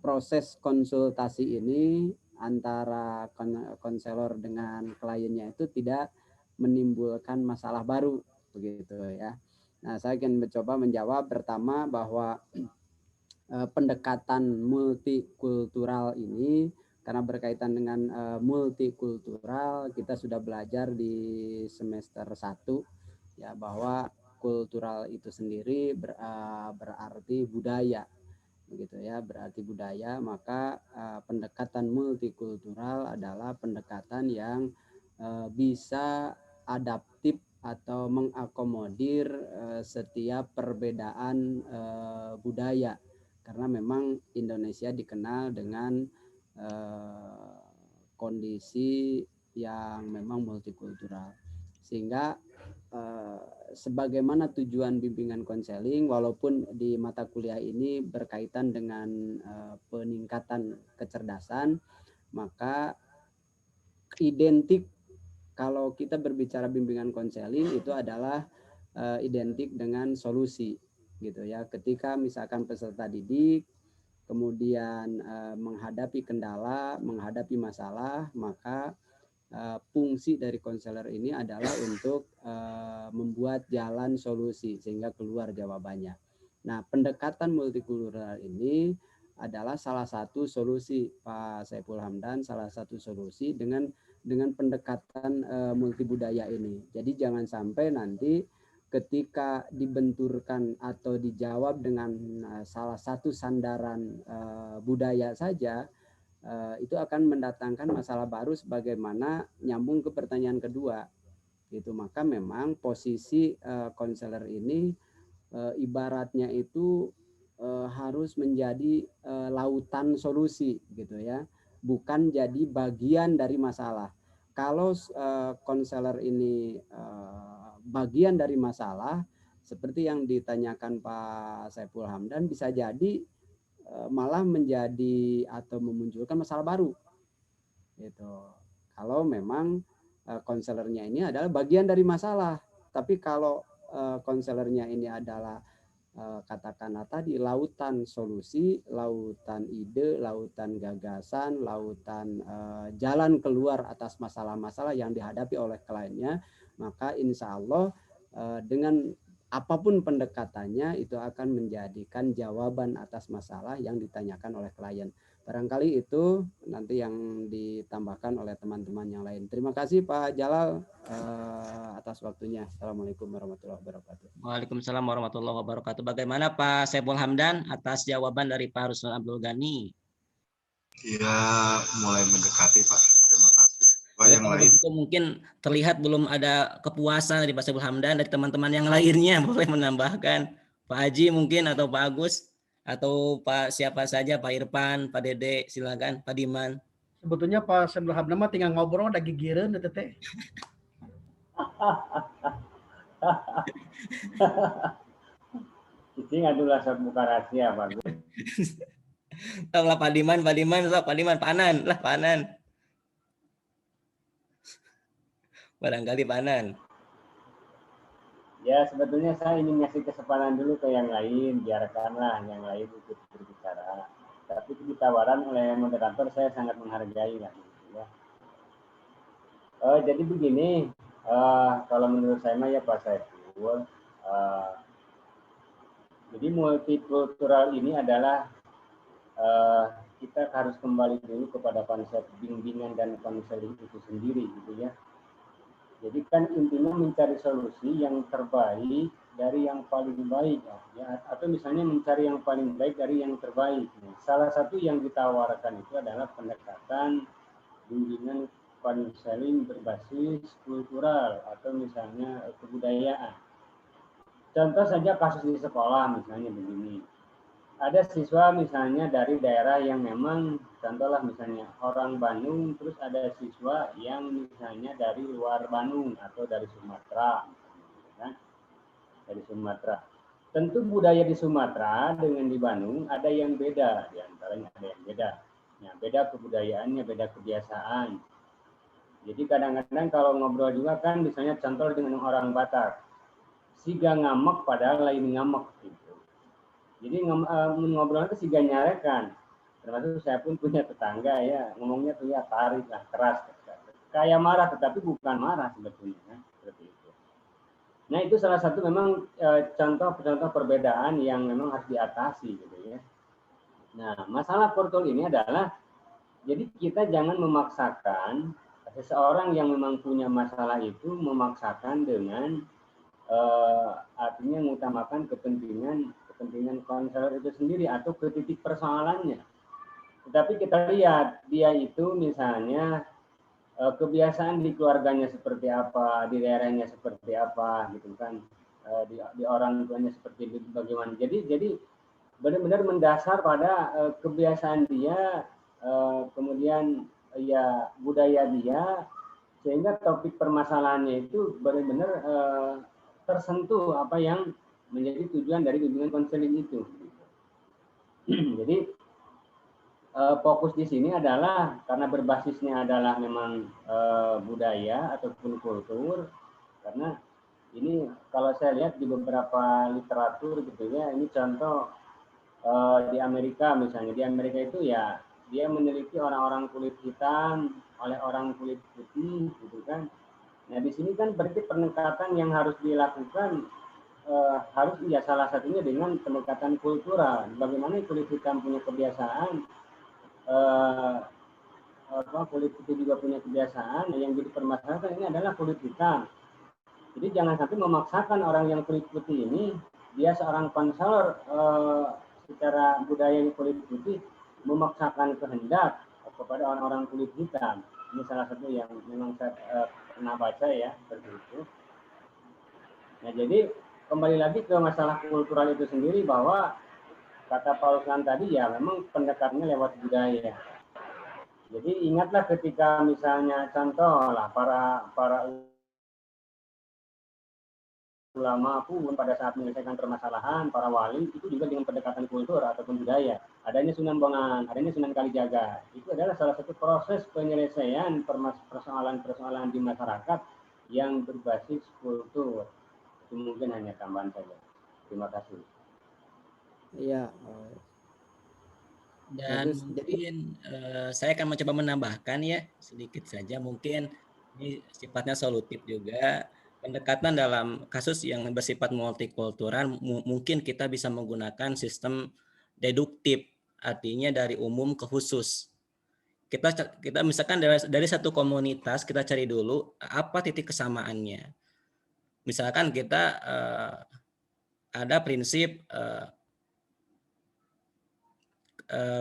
proses konsultasi ini antara konselor dengan kliennya itu tidak menimbulkan masalah baru begitu ya. Nah, saya akan mencoba menjawab pertama bahwa pendekatan multikultural ini karena berkaitan dengan multikultural, kita sudah belajar di semester 1 ya bahwa kultural itu sendiri berarti budaya begitu ya, berarti budaya. Maka pendekatan multikultural adalah pendekatan yang bisa adaptif atau mengakomodir setiap perbedaan budaya, karena memang Indonesia dikenal dengan kondisi yang memang multikultural, sehingga sebagaimana tujuan bimbingan konseling, walaupun di mata kuliah ini berkaitan dengan peningkatan kecerdasan, maka identik kalau kita berbicara bimbingan konseling itu adalah identik dengan solusi gitu ya. Ketika misalkan peserta didik kemudian menghadapi kendala, menghadapi masalah, maka fungsi dari konselor ini adalah untuk membuat jalan solusi sehingga keluar jawabannya. Nah, pendekatan multikultural ini adalah salah satu solusi Pak Saiful Hamdan, salah satu solusi dengan pendekatan multibudaya ini. Jadi jangan sampai nanti ketika dibenturkan atau dijawab dengan salah satu sandaran budaya saja, itu akan mendatangkan masalah baru, sebagaimana nyambung ke pertanyaan kedua. Gitu. Maka memang posisi konselor ini ibaratnya itu harus menjadi lautan solusi gitu ya. Bukan jadi bagian dari masalah. Kalau konselor ini bagian dari masalah, seperti yang ditanyakan Pak Saiful Hamdan, bisa jadi malah menjadi atau memunculkan masalah baru. Gitu. Kalau memang konselornya ini adalah bagian dari masalah, tapi kalau konselornya ini adalah katakanlah tadi lautan solusi, lautan ide, lautan gagasan, lautan jalan keluar atas masalah-masalah yang dihadapi oleh kliennya, maka insya Allah dengan apapun pendekatannya itu akan menjadikan jawaban atas masalah yang ditanyakan oleh klien. Barangkali itu nanti yang ditambahkan oleh teman-teman yang lain. Terima kasih Pak Jalal atas waktunya. Assalamualaikum warahmatullahi wabarakatuh. Waalaikumsalam warahmatullahi wabarakatuh. Bagaimana Pak Saiful Hamdan atas jawaban dari Pak Ruslan Abdul Ghani? Ya, mulai mendekati Pak. Terima kasih. Pak, yang Kalau lain? begitu mungkin terlihat belum ada kepuasan dari Pak Saiful Hamdan, dari teman-teman yang lainnya boleh menambahkan. Pak Haji mungkin atau Pak Agus atau Pak siapa saja, Pak Irfan, Pak Dede, silakan, Pak Diman. Sebetulnya Pak Saiful Hamdan mah tinggal ngobrol udah gigireun teh teh. Cicing adalah buka rahasia Pak Gus. Lah Pak Diman, Pak Diman, Pak Anan, lah Pak Anan. Barangkali Pak Anan. Ya sebetulnya saya ingin ngasih kesempatan dulu ke yang lain, biarkanlah yang lain ikut berbicara. Tapi ditawaran oleh moderator saya sangat menghargai lah. Gitu ya. Jadi begini, kalau menurut saya mah ya Pak Saiful, jadi multikultural ini adalah kita harus kembali dulu kepada konsep bimbingan dan konseling itu sendiri gitu ya. Jadi kan intinya mencari solusi yang terbaik dari yang paling baik ya, atau misalnya mencari yang paling baik dari yang terbaik. Salah satu yang ditawarkan itu adalah pendekatan bimbingan konseling berbasis kultural atau misalnya kebudayaan. Contoh saja kasus di sekolah misalnya begini. Ada siswa misalnya dari daerah yang memang contohlah misalnya orang Bandung, terus ada siswa yang misalnya dari luar Bandung atau dari Sumatera, kan? Dari Sumatera. Tentu budaya di Sumatera dengan di Bandung ada yang beda, di antaranya ada yang beda. Ya, beda kebudayaannya, beda kebiasaan. Jadi kadang-kadang kalau ngobrol juga kan misalnya contoh dengan orang Batak, siga ngamek padahal lain ngamek gitu. Jadi ngobrol itu siga nyarekan. Termasuk saya pun punya tetangga ya, ngomongnya tuh ya tarik lah, keras. Kayak marah tetapi bukan marah sebetulnya. Seperti itu. Nah itu salah satu memang contoh-contoh perbedaan yang memang harus diatasi gitu ya. Nah masalah kultur ini adalah, jadi kita jangan memaksakan seseorang yang memang punya masalah itu memaksakan dengan artinya mengutamakan kepentingan konselor itu sendiri atau ke titik persoalannya. Tetapi kita lihat dia itu misalnya kebiasaan di keluarganya seperti apa, di daerahnya seperti apa, gitu kan, di orang tuanya seperti bagaimana. Jadi benar-benar mendasar pada kebiasaan dia, kemudian ya budaya dia, sehingga topik permasalahannya itu benar-benar tersentuh apa yang menjadi tujuan dari bimbingan konseling itu. Jadi fokus di sini adalah karena berbasisnya adalah memang budaya ataupun kultur, karena ini kalau saya lihat di beberapa literatur gitu ya, ini contoh di Amerika misalnya, di Amerika itu ya dia meneliti orang-orang kulit hitam oleh orang kulit putih gitu kan. Nah di sini kan berarti pendekatan yang harus dilakukan harus ya salah satunya dengan pendekatan kultural. Bagaimana kulit hitam punya kebiasaan, kulit putih juga punya kebiasaan. Yang jadi permasalahan ini adalah kulit hitam. Jadi jangan sampai memaksakan orang yang kulit putih ini, dia seorang konselor secara budaya kulit putih, memaksakan kehendak kepada orang-orang kulit hitam. Ini salah satu yang memang saya pernah baca ya seperti itu. Nah jadi kembali lagi ke masalah kultural itu sendiri, bahwa kata Pak Ruslan tadi ya memang pendekatannya lewat budaya. Jadi ingatlah ketika misalnya contoh lah para ulama pun pada saat menyelesaikan permasalahan, para wali itu juga dengan pendekatan kultur ataupun budaya. Adanya Sunan Bonang, adanya Sunan Kalijaga, itu adalah salah satu proses penyelesaian persoalan-persoalan di masyarakat yang berbasis kultur. Itu mungkin hanya tambahan saja. Terima kasih. Iya. Dan Bagus. Jadi mungkin saya akan mencoba menambahkan ya sedikit saja, mungkin ini sifatnya solutif juga. Pendekatan dalam kasus yang bersifat multikultural mungkin kita bisa menggunakan sistem deduktif, artinya dari umum ke khusus. Kita misalkan dari satu komunitas kita cari dulu apa titik kesamaannya. Misalkan kita ada prinsip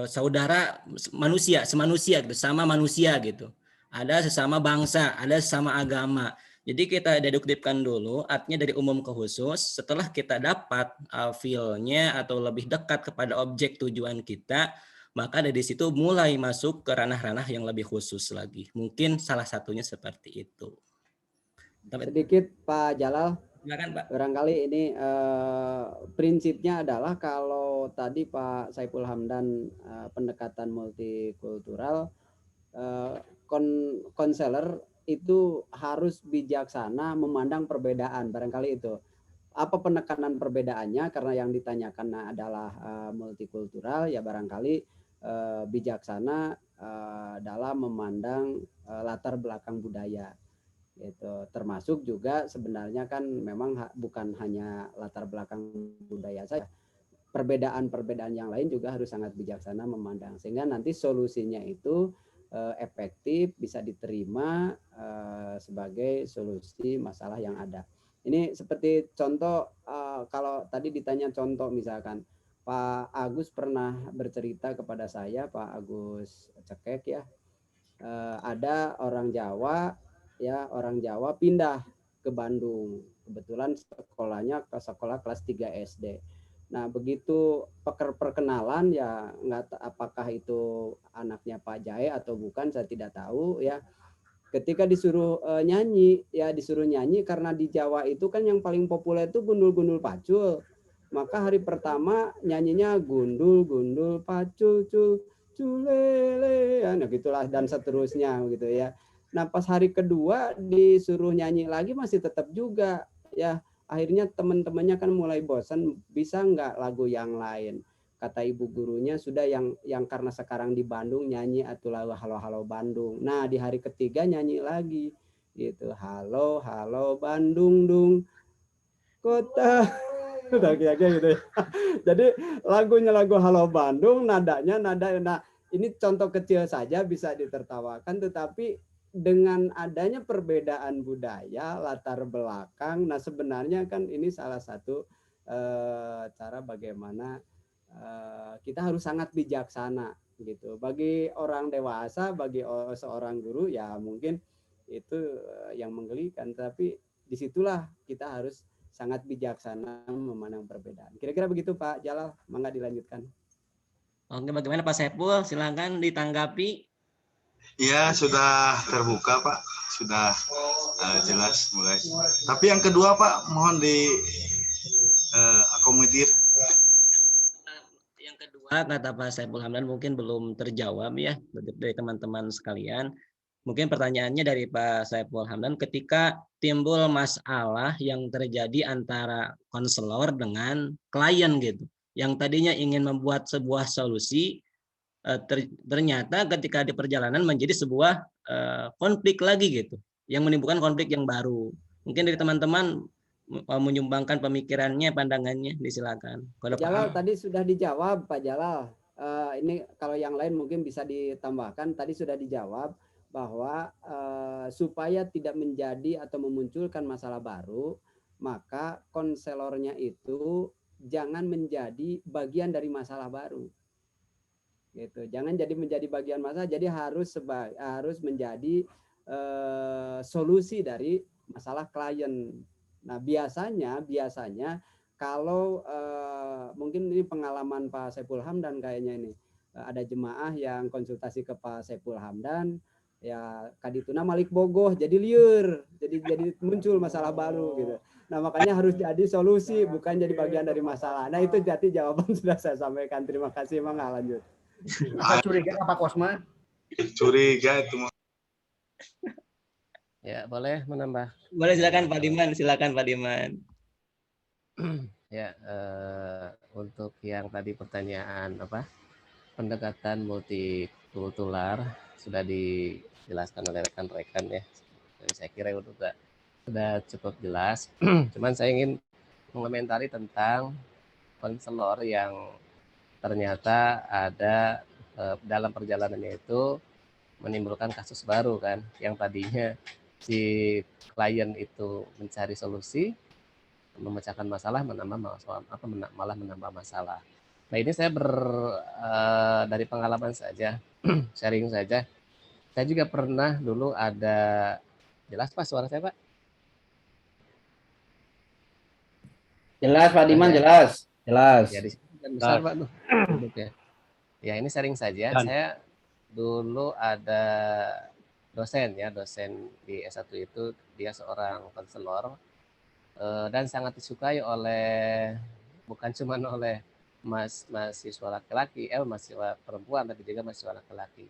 saudara manusia, semanusia gitu, sama manusia gitu. Ada sesama bangsa, ada sesama agama. Jadi kita deduktifkan dulu, artinya dari umum ke khusus. Setelah kita dapat feel-nya atau lebih dekat kepada objek tujuan kita, maka dari situ mulai masuk ke ranah-ranah yang lebih khusus lagi. Mungkin salah satunya seperti itu. Sedikit Pak Jalal. Silakan Pak. Barangkali ini prinsipnya adalah kalau tadi Pak Saiful Hamdan pendekatan multikultural, konselor itu harus bijaksana memandang perbedaan, barangkali itu. Apa penekanan perbedaannya? Karena yang ditanyakan adalah multikultural, ya barangkali bijaksana dalam memandang latar belakang budaya. Itu termasuk juga sebenarnya kan memang bukan hanya latar belakang budaya saja, perbedaan-perbedaan yang lain juga harus sangat bijaksana memandang, sehingga nanti solusinya itu efektif, bisa diterima sebagai solusi masalah yang ada. Ini seperti contoh, kalau tadi ditanya contoh, misalkan Pak Agus pernah bercerita kepada saya, Pak Agus Cekek ya, ada orang Jawa pindah ke Bandung. Kebetulan sekolahnya ke sekolah kelas 3 SD. Nah, begitu perkenalan ya, apakah itu anaknya Pak Jae atau bukan, saya tidak tahu ya. Ketika disuruh nyanyi karena di Jawa itu kan yang paling populer itu gundul-gundul pacul. Maka hari pertama nyanyinya gundul-gundul pacul cul culele, nah gitulah dan seterusnya gitu ya. Nah, pas hari kedua disuruh nyanyi lagi masih tetap juga ya. Akhirnya teman-temannya kan mulai bosan, bisa nggak lagu yang lain? Kata ibu gurunya, sudah yang karena sekarang di Bandung nyanyi atau lagu Halo Halo Bandung. Nah, di hari ketiga nyanyi lagi gitu. Halo Halo Bandung dung kota. Udah kira-kira gitu ya. Jadi lagunya lagu Halo Bandung, nadanya nah ini contoh kecil saja bisa ditertawakan, tetapi dengan adanya perbedaan budaya, latar belakang, nah sebenarnya kan ini salah satu cara bagaimana kita harus sangat bijaksana gitu. Bagi orang dewasa, bagi seorang guru ya mungkin itu yang menggelikan, tapi disitulah kita harus sangat bijaksana memandang perbedaan. Kira-kira begitu Pak Jalal, mangga dilanjutkan. Oke, bagaimana Pak Saiful? Silakan ditanggapi. Ya, sudah terbuka Pak, sudah jelas mulai. Tapi yang kedua Pak, mohon di akomodir. Yang kedua kata Pak Saiful Hamdan mungkin belum terjawab ya dari teman-teman sekalian. Mungkin pertanyaannya dari Pak Saiful Hamdan, ketika timbul masalah yang terjadi antara konselor dengan klien gitu, yang tadinya ingin membuat sebuah solusi, ternyata ketika di perjalanan menjadi sebuah konflik lagi gitu, yang menimbulkan konflik yang baru. Mungkin dari teman-teman menyumbangkan pemikirannya, pandangannya, disilakan. Pak Jalal tadi sudah dijawab Pak Jalal. Ini kalau yang lain mungkin bisa ditambahkan. Tadi sudah dijawab bahwa supaya tidak menjadi atau memunculkan masalah baru, maka konselornya itu jangan menjadi bagian dari masalah baru. Gitu. Jangan menjadi bagian masalah, jadi harus menjadi solusi dari masalah klien. Nah, biasanya kalau mungkin ini pengalaman Pak Saiful Hamdan kayaknya ini, ada jemaah yang konsultasi ke Pak Saiful Hamdan, ya kadituna malik bogoh jadi liur, jadi muncul masalah baru gitu. Nah, makanya harus jadi solusi, bukan jadi bagian dari masalah. Nah, itu jadi jawaban sudah saya sampaikan. Terima kasih, Mangga lanjut. Apa curiga Pak Kosma? Curiga itu. Ya, boleh menambah. Boleh, silakan Pak Diman, silakan Pak Diman. Ya, untuk yang tadi pertanyaan pendekatan multikultural sudah dijelaskan oleh rekan-rekan ya. Dan saya kira sudah cukup jelas. Cuman saya ingin mengomentari tentang konselor yang ternyata ada dalam perjalanannya itu menimbulkan kasus baru kan, yang tadinya si klien itu mencari solusi, memecahkan masalah, malah menambah masalah. Nah ini saya dari pengalaman saja, sharing saja. Saya juga pernah dulu ada, jelas Pak suara saya Pak? Jelas Pak Diman, jelas. Ya di sini kan besar Pak tuh. Ya ini sharing saja. Saya dulu ada dosen di S1 itu, dia seorang konselor dan sangat disukai oleh bukan cuma oleh mahasiswa laki-laki, mahasiswa perempuan, tapi juga mahasiswa laki-laki.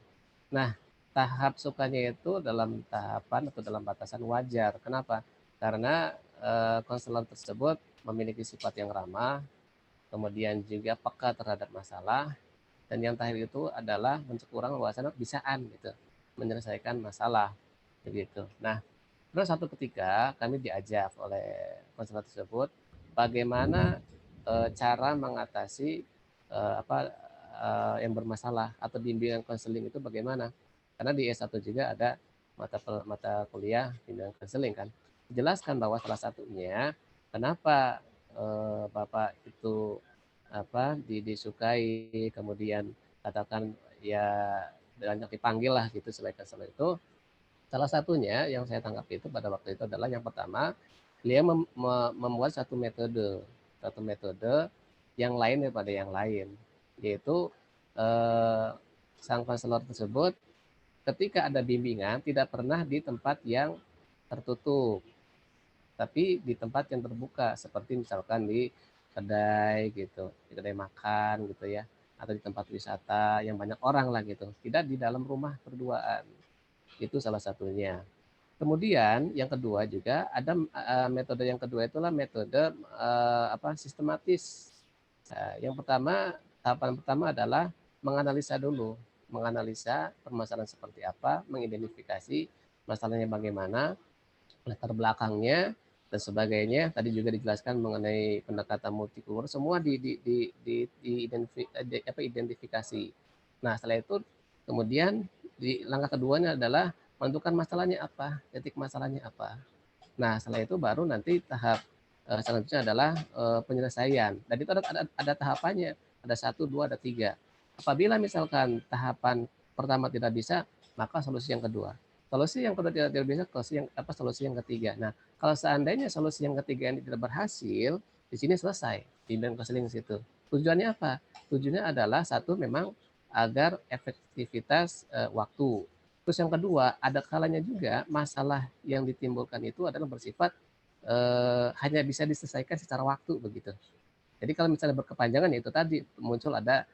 Nah, tahap sukanya itu dalam tahapan atau dalam batasan wajar. Kenapa? Karena konselor tersebut memiliki sifat yang ramah, kemudian juga peka terhadap masalah, dan yang terakhir itu adalah mencuk orang bahwasanya bisaan gitu, menyelesaikan masalah begitu. Nah, terus satu ketika kami diajak oleh konselor tersebut bagaimana cara mengatasi yang bermasalah atau bimbingan konseling itu bagaimana. Karena di S1 juga ada mata kuliah bimbingan konseling kan. Jelaskan bahwa salah satunya kenapa Bapak itu disukai, kemudian katakan ya banyak dipanggil lah gitu sebagai konselor itu. Salah satunya yang saya tangkap itu pada waktu itu adalah yang pertama, beliau membuat satu metode yang lain daripada yang lain, yaitu sang konselor tersebut ketika ada bimbingan tidak pernah di tempat yang tertutup, tapi di tempat yang terbuka, seperti misalkan di kedai gitu, di kedai makan gitu ya, atau di tempat wisata yang banyak orang lah gitu, tidak di dalam rumah berduaan. Itu salah satunya. Kemudian yang kedua juga ada metode yang kedua itulah metode sistematis. Yang pertama, tahapan pertama adalah menganalisa dulu, menganalisa permasalahan seperti apa, mengidentifikasi masalahnya bagaimana, latar belakangnya dan sebagainya. Tadi juga dijelaskan mengenai pendekatan multikultural, semua identifikasi. Nah, setelah itu kemudian di langkah keduanya adalah menentukan masalahnya apa, titik masalahnya apa. Nah, setelah itu baru nanti tahap selanjutnya adalah penyelesaian. Dan itu ada tahapannya, ada 1, 2, ada 3. Apabila misalkan tahapan pertama tidak bisa, maka solusi yang kedua. Solusi yang kedua tidak bisa, solusi yang ketiga. Nah, kalau seandainya solusi yang ketiga ini tidak berhasil, di sini selesai bimbingan konseling di situ. Tujuannya apa? Tujuannya adalah satu, memang agar efektivitas waktu. Terus yang kedua, ada kalanya juga masalah yang ditimbulkan itu adalah bersifat hanya bisa diselesaikan secara waktu begitu. Jadi kalau misalnya berkepanjangan itu tadi muncul ada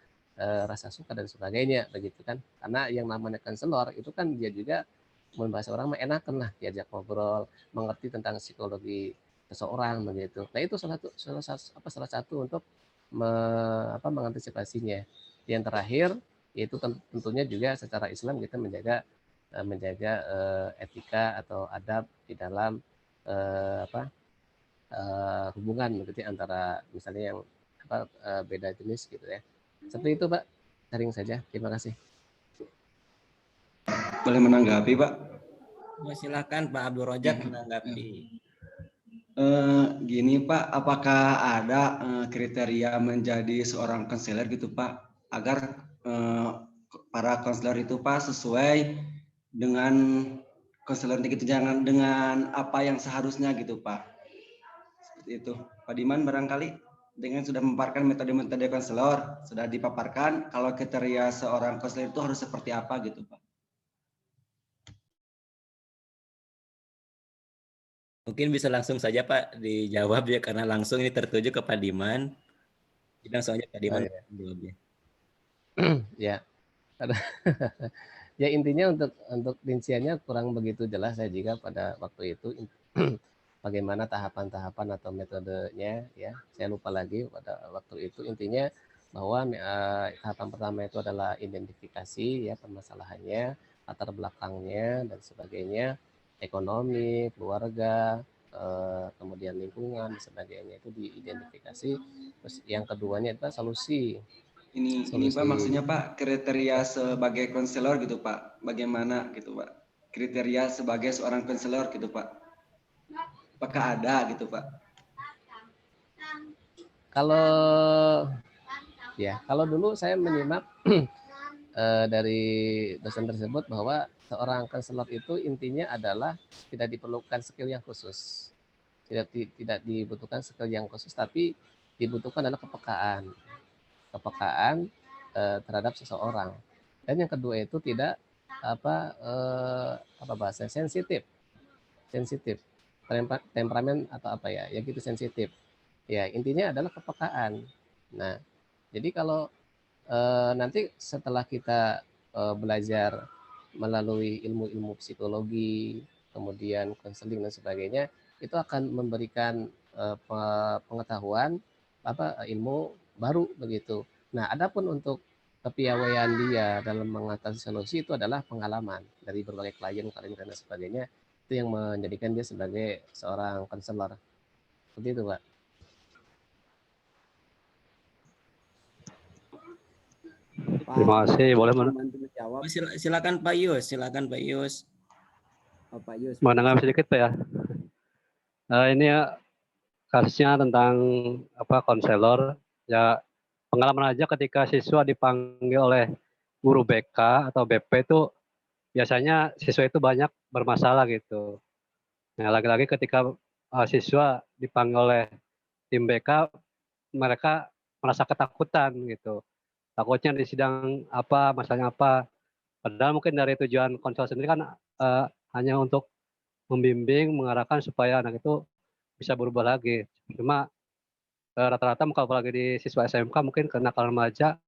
rasa suka dan sebagainya begitu kan. Karena yang namanya konselor itu kan dia juga membahas orang enakan lah, diajak ngobrol, mengerti tentang psikologi seseorang begitu. Nah itu salah satu untuk mengantisipasinya. Yang terakhir yaitu tentunya juga secara Islam kita menjaga etika atau adab di dalam hubungan begitu antara misalnya yang beda jenis gitu ya. Seperti itu Pak, sharing saja. Terima kasih. Boleh menanggapi Pak? Silakan Pak Abdul Rojak menanggapi. Gini Pak, apakah ada kriteria menjadi seorang konselor gitu Pak, agar para konselor itu Pak sesuai dengan konselor gitu, jangan dengan apa yang seharusnya gitu Pak. Seperti itu. Pak Diman barangkali dengan sudah memaparkan metode-metode konselor, sudah dipaparkan kalau kriteria seorang konselor itu harus seperti apa gitu Pak. Mungkin bisa langsung saja Pak dijawab ya, karena langsung ini tertuju ke Pak Diman. Langsung aja Pak Diman jawabnya. Ya. Ya intinya untuk rinciannya kurang begitu jelas saya juga pada waktu itu. bagaimana tahapan-tahapan atau metodenya ya. Saya lupa lagi pada waktu itu, intinya bahwa tahapan pertama itu adalah identifikasi ya permasalahannya, latar belakangnya dan sebagainya, ekonomi, keluarga, kemudian lingkungan dan sebagainya itu diidentifikasi. Terus yang keduanya itu solusi. Ini Pak maksudnya Pak kriteria sebagai konselor gitu Pak, bagaimana gitu Pak? Kriteria sebagai seorang konselor gitu Pak. Apakah ada gitu Pak? Kalau dulu saya menyimak dari dosen tersebut bahwa seorang konselor itu intinya adalah tidak diperlukan skill yang khusus. Tidak dibutuhkan skill yang khusus, tapi dibutuhkan adalah kepekaan terhadap seseorang. Dan yang kedua itu tidak sensitif, temperamen atau apa ya gitu, sensitif. Ya intinya adalah kepekaan. Nah, jadi kalau nanti setelah kita belajar melalui ilmu-ilmu psikologi, kemudian konseling dan sebagainya, itu akan memberikan pengetahuan ilmu baru begitu. Nah, adapun untuk kepiawaian dia dalam mengatasi solusi itu adalah pengalaman dari berbagai klien dan sebagainya, itu yang menjadikan dia sebagai seorang konselor. Seperti itu, Pak. Terima kasih. Boleh menjawab. Silakan Pak Yus. Silakan Pak Yus. Pak Yus. Menanggapi sedikit Pak ya. Ini ya kasusnya tentang konselor ya, pengalaman aja ketika siswa dipanggil oleh guru BK atau BP itu biasanya siswa itu banyak bermasalah gitu. Nah, lagi-lagi ketika siswa dipanggil oleh tim BK, mereka merasa ketakutan gitu. Takutnya di sidang apa, masalahnya apa. Padahal mungkin dari tujuan konselor sendiri kan hanya untuk membimbing, mengarahkan supaya anak itu bisa berubah lagi. Cuma rata-rata kalau lagi di siswa SMK mungkin kenakalan remaja,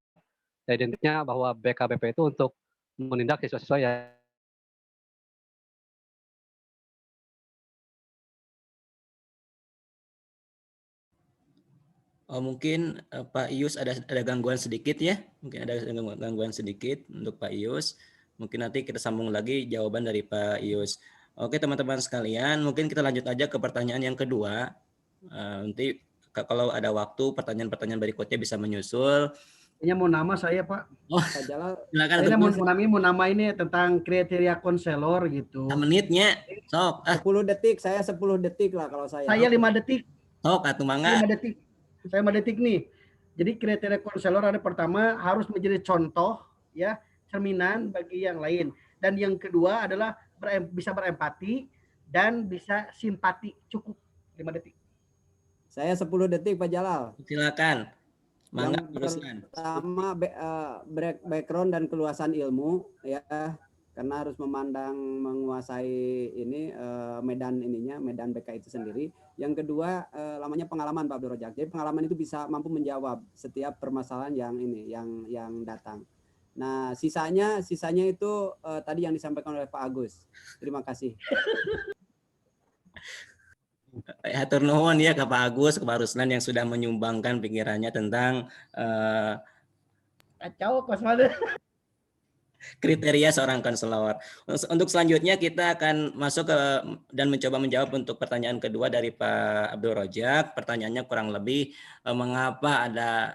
identiknya bahwa BKBP itu untuk menindak siswa-siswa yang Mungkin Pak Ius ada gangguan sedikit ya, mungkin ada gangguan sedikit untuk Pak Ius. Mungkin nanti kita sambung lagi jawaban dari Pak Ius. Oke teman-teman sekalian, mungkin kita lanjut aja ke pertanyaan yang kedua. Nanti kalau ada waktu pertanyaan-pertanyaan berikutnya bisa menyusul. Ini mau nama saya Pak. Oh, silakan. Saya mau nama ini tentang kriteria konselor gitu. Menitnya, sok. 10 detik, saya 10 detik lah kalau saya. Saya 5 detik. Sok, atuh mangga. 5 detik. Saya 5 detik nih. Jadi kriteria konselor ada pertama harus menjadi contoh ya, cerminan bagi yang lain. Dan yang kedua adalah bisa berempati dan bisa simpati. Cukup 5 detik. Saya 10 detik Pak Jalal. Silakan. Yang pertama background dan keluasan ilmu ya, karena harus menguasai ini medan BK itu sendiri. Yang kedua namanya pengalaman Pak Abdul Rojak. Jadi pengalaman itu bisa mampu menjawab setiap permasalahan yang datang. Nah, sisanya itu tadi yang disampaikan oleh Pak Agus. Terima kasih. Hatur nuhun ya ke Pak Agus, ke Pak Ruslan yang sudah menyumbangkan pikirannya tentang kriteria seorang konselor. Untuk selanjutnya kita akan masuk ke dan mencoba menjawab untuk pertanyaan kedua dari Pak Abdul Rojak. Pertanyaannya kurang lebih mengapa ada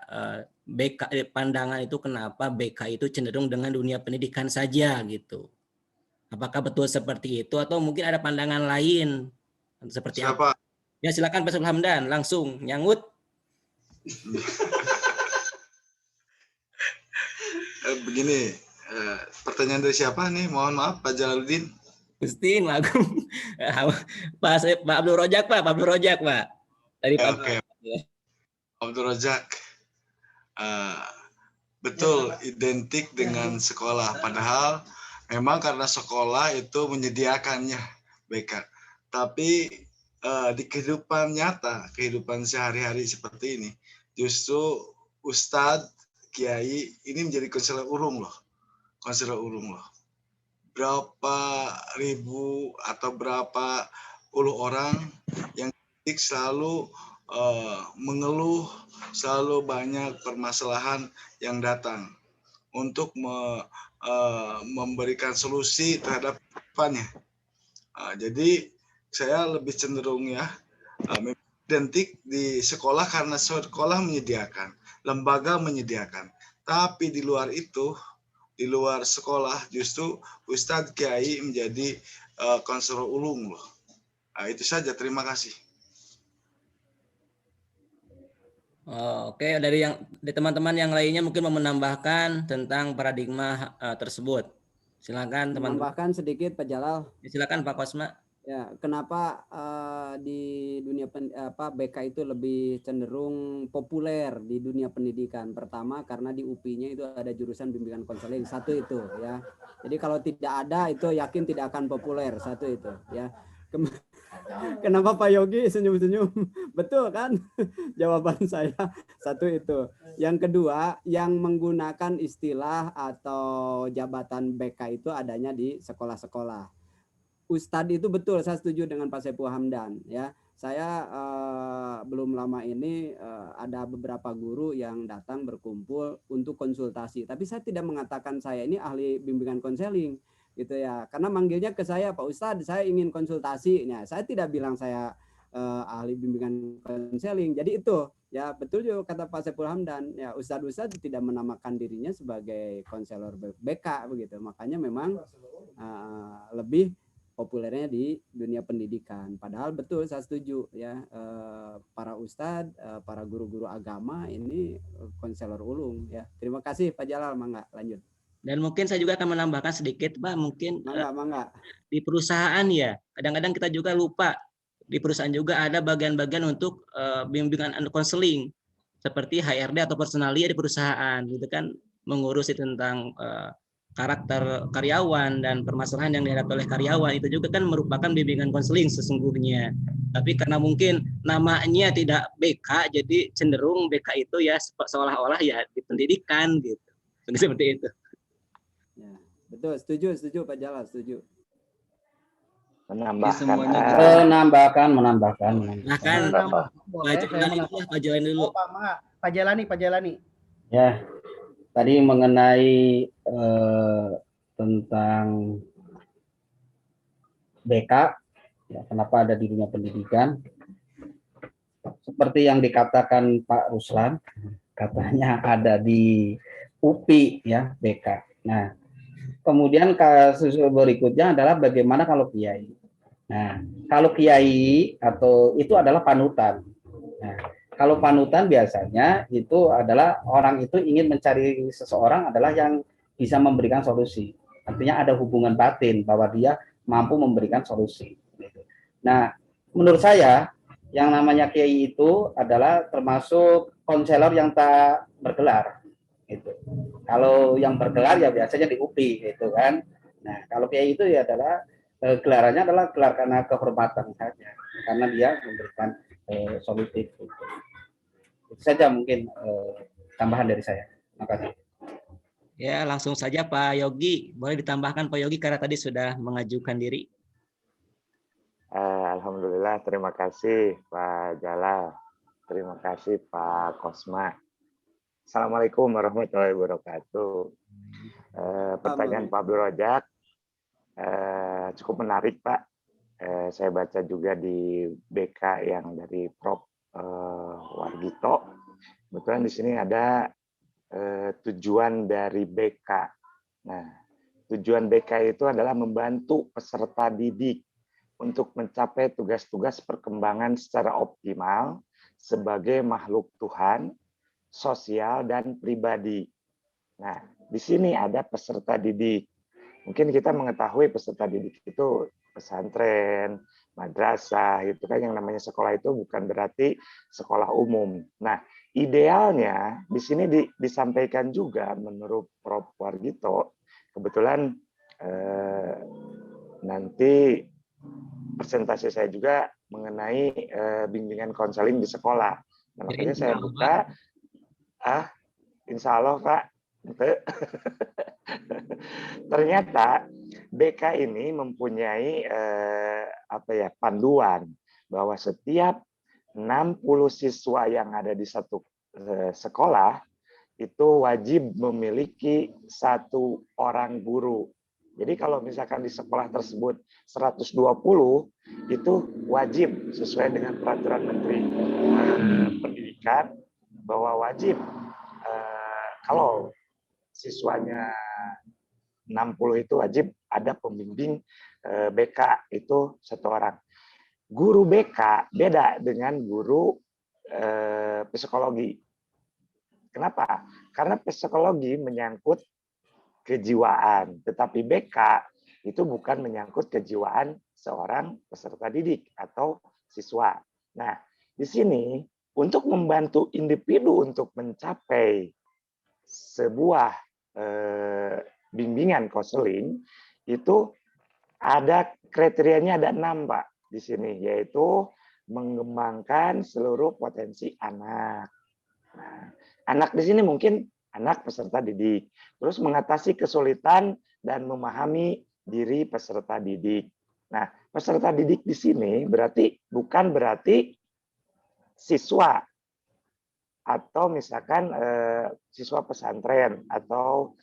BK, pandangan itu kenapa BK itu cenderung dengan dunia pendidikan saja gitu. Apakah betul seperti itu atau mungkin ada pandangan lain seperti apa? Ya silakan Pak Hamdan langsung nyangut. Begini, pertanyaan dari siapa nih? Mohon maaf Pak Jalaluddin. Gustin Agung. Pak Abdul Rojak Pak, Pak Abdul Rojak Pak. Dari Pak Abdul Rojak. Betul, identik dengan sekolah. Padahal memang karena sekolah itu menyediakannya BK. Tapi di kehidupan nyata, kehidupan sehari-hari seperti ini, justru Ustadz, Kiai ini menjadi konselor urung loh. Konselor urung loh. Berapa ribu atau berapa orang yang selalu mengeluh, selalu banyak permasalahan yang datang untuk memberikan solusi terhadap kehidupannya. Jadi saya lebih cenderung ya identik di sekolah karena sekolah menyediakan, lembaga menyediakan. Tapi di luar itu, di luar sekolah justru Ustadz Kiai menjadi konselor ulung loh. Itu saja, terima kasih. Oke, dari teman-teman yang lainnya mungkin mau menambahkan tentang paradigma tersebut. Silakan teman-teman. Menambahkan sedikit Pak Jalal. Silakan Pak Kosma. Ya, kenapa di dunia BK itu lebih cenderung populer di dunia pendidikan? Pertama karena di UPI-nya itu ada jurusan bimbingan konseling, satu itu ya. Jadi kalau tidak ada itu yakin tidak akan populer, satu itu ya. Kenapa Pak Yogi senyum-senyum? Betul kan? Jawaban saya satu itu. Yang kedua, yang menggunakan istilah atau jabatan BK itu adanya di sekolah-sekolah. Ustadz itu betul, saya setuju dengan Pak Saiful Hamdan ya. Saya belum lama ini ada beberapa guru yang datang berkumpul untuk konsultasi, tapi saya tidak mengatakan saya ini ahli bimbingan konseling gitu ya, karena manggilnya ke saya, Pak Ustadz saya ingin konsultasi. Nah, saya tidak bilang saya ahli bimbingan konseling. Jadi itu ya betul juga kata Pak Saiful Hamdan ya, Ustadz tidak menamakan dirinya sebagai konselor BK begitu, makanya memang lebih populernya di dunia pendidikan. Padahal betul saya setuju ya, para ustadz, para guru-guru agama ini konselor ulung ya. Terima kasih Pak Jalal, mangga lanjut. Dan mungkin saya juga akan menambahkan sedikit Pak, mungkin mangga. Di perusahaan ya, kadang-kadang kita juga lupa di perusahaan juga ada bagian-bagian untuk bimbingan konseling seperti HRD atau personalia di perusahaan gitu kan, mengurusi tentang karakter karyawan dan permasalahan yang dihadapi oleh karyawan, itu juga kan merupakan bimbingan konseling sesungguhnya. Tapi karena mungkin namanya tidak BK, jadi cenderung BK itu ya seolah-olah ya di pendidikan gitu. Seperti itu. Ya, betul, setuju Pak Jalal, setuju. Menambahkan. Pak Jalani. Ya. Tadi mengenai tentang BK, ya, kenapa ada di dunia pendidikan? Seperti yang dikatakan Pak Ruslan, katanya ada di UPI ya BK. Nah, kemudian kasus berikutnya adalah bagaimana kalau kiai. Nah, kalau kiai atau itu adalah panutan. Nah, kalau panutan biasanya itu adalah orang itu ingin mencari seseorang adalah yang bisa memberikan solusi. Artinya ada hubungan batin bahwa dia mampu memberikan solusi. Nah, menurut saya yang namanya kiai itu adalah termasuk konselor yang tak bergelar. Gitu. Kalau yang bergelar ya biasanya di UPI, gitu kan. Nah, kalau kiai itu ya adalah gelarannya adalah gelar karena kehormatan saja, karena dia memberikan solutif. Gitu. Itu saja mungkin tambahan dari saya. Terima kasih. Ya, langsung saja Pak Yogi. Boleh ditambahkan Pak Yogi karena tadi sudah mengajukan diri. Alhamdulillah, terima kasih Pak Jalal. Terima kasih Pak Kosma. Assalamualaikum warahmatullahi wabarakatuh. Pertanyaan Pak Abdul Rojak cukup menarik Pak. Saya baca juga di BK yang dari Prof. Wargito. Kebetulan di sini ada tujuan dari BK. Nah, tujuan BK itu adalah membantu peserta didik untuk mencapai tugas-tugas perkembangan secara optimal sebagai makhluk Tuhan, sosial dan pribadi. Nah, di sini ada peserta didik. Mungkin kita mengetahui peserta didik itu pesantren, madrasah, itu kan yang namanya sekolah itu bukan berarti sekolah umum. Nah, idealnya di sini disampaikan juga menurut Prof. Wargito, kebetulan nanti presentasi saya juga mengenai bimbingan konseling di sekolah. Nah, makanya saya buka, insya Allah Pak, ternyata BK ini mempunyai panduan bahwa setiap 60 siswa yang ada di satu sekolah itu wajib memiliki 1 orang guru. Jadi kalau misalkan di sekolah tersebut 120 itu wajib sesuai dengan peraturan Menteri Pendidikan bahwa wajib kalau siswanya 60 itu wajib ada pembimbing BK itu 1 orang. Guru BK beda dengan guru psikologi. Kenapa? Karena psikologi menyangkut kejiwaan, tetapi BK itu bukan menyangkut kejiwaan seorang peserta didik atau siswa. Nah, di sini untuk membantu individu untuk mencapai sebuah bimbingan konseling itu ada kriterianya, ada 6, Pak, di sini, yaitu mengembangkan seluruh potensi anak. Nah, anak di sini mungkin anak peserta didik, terus mengatasi kesulitan dan memahami diri peserta didik. Nah, peserta didik di sini bukan berarti siswa atau misalkan siswa pesantren atau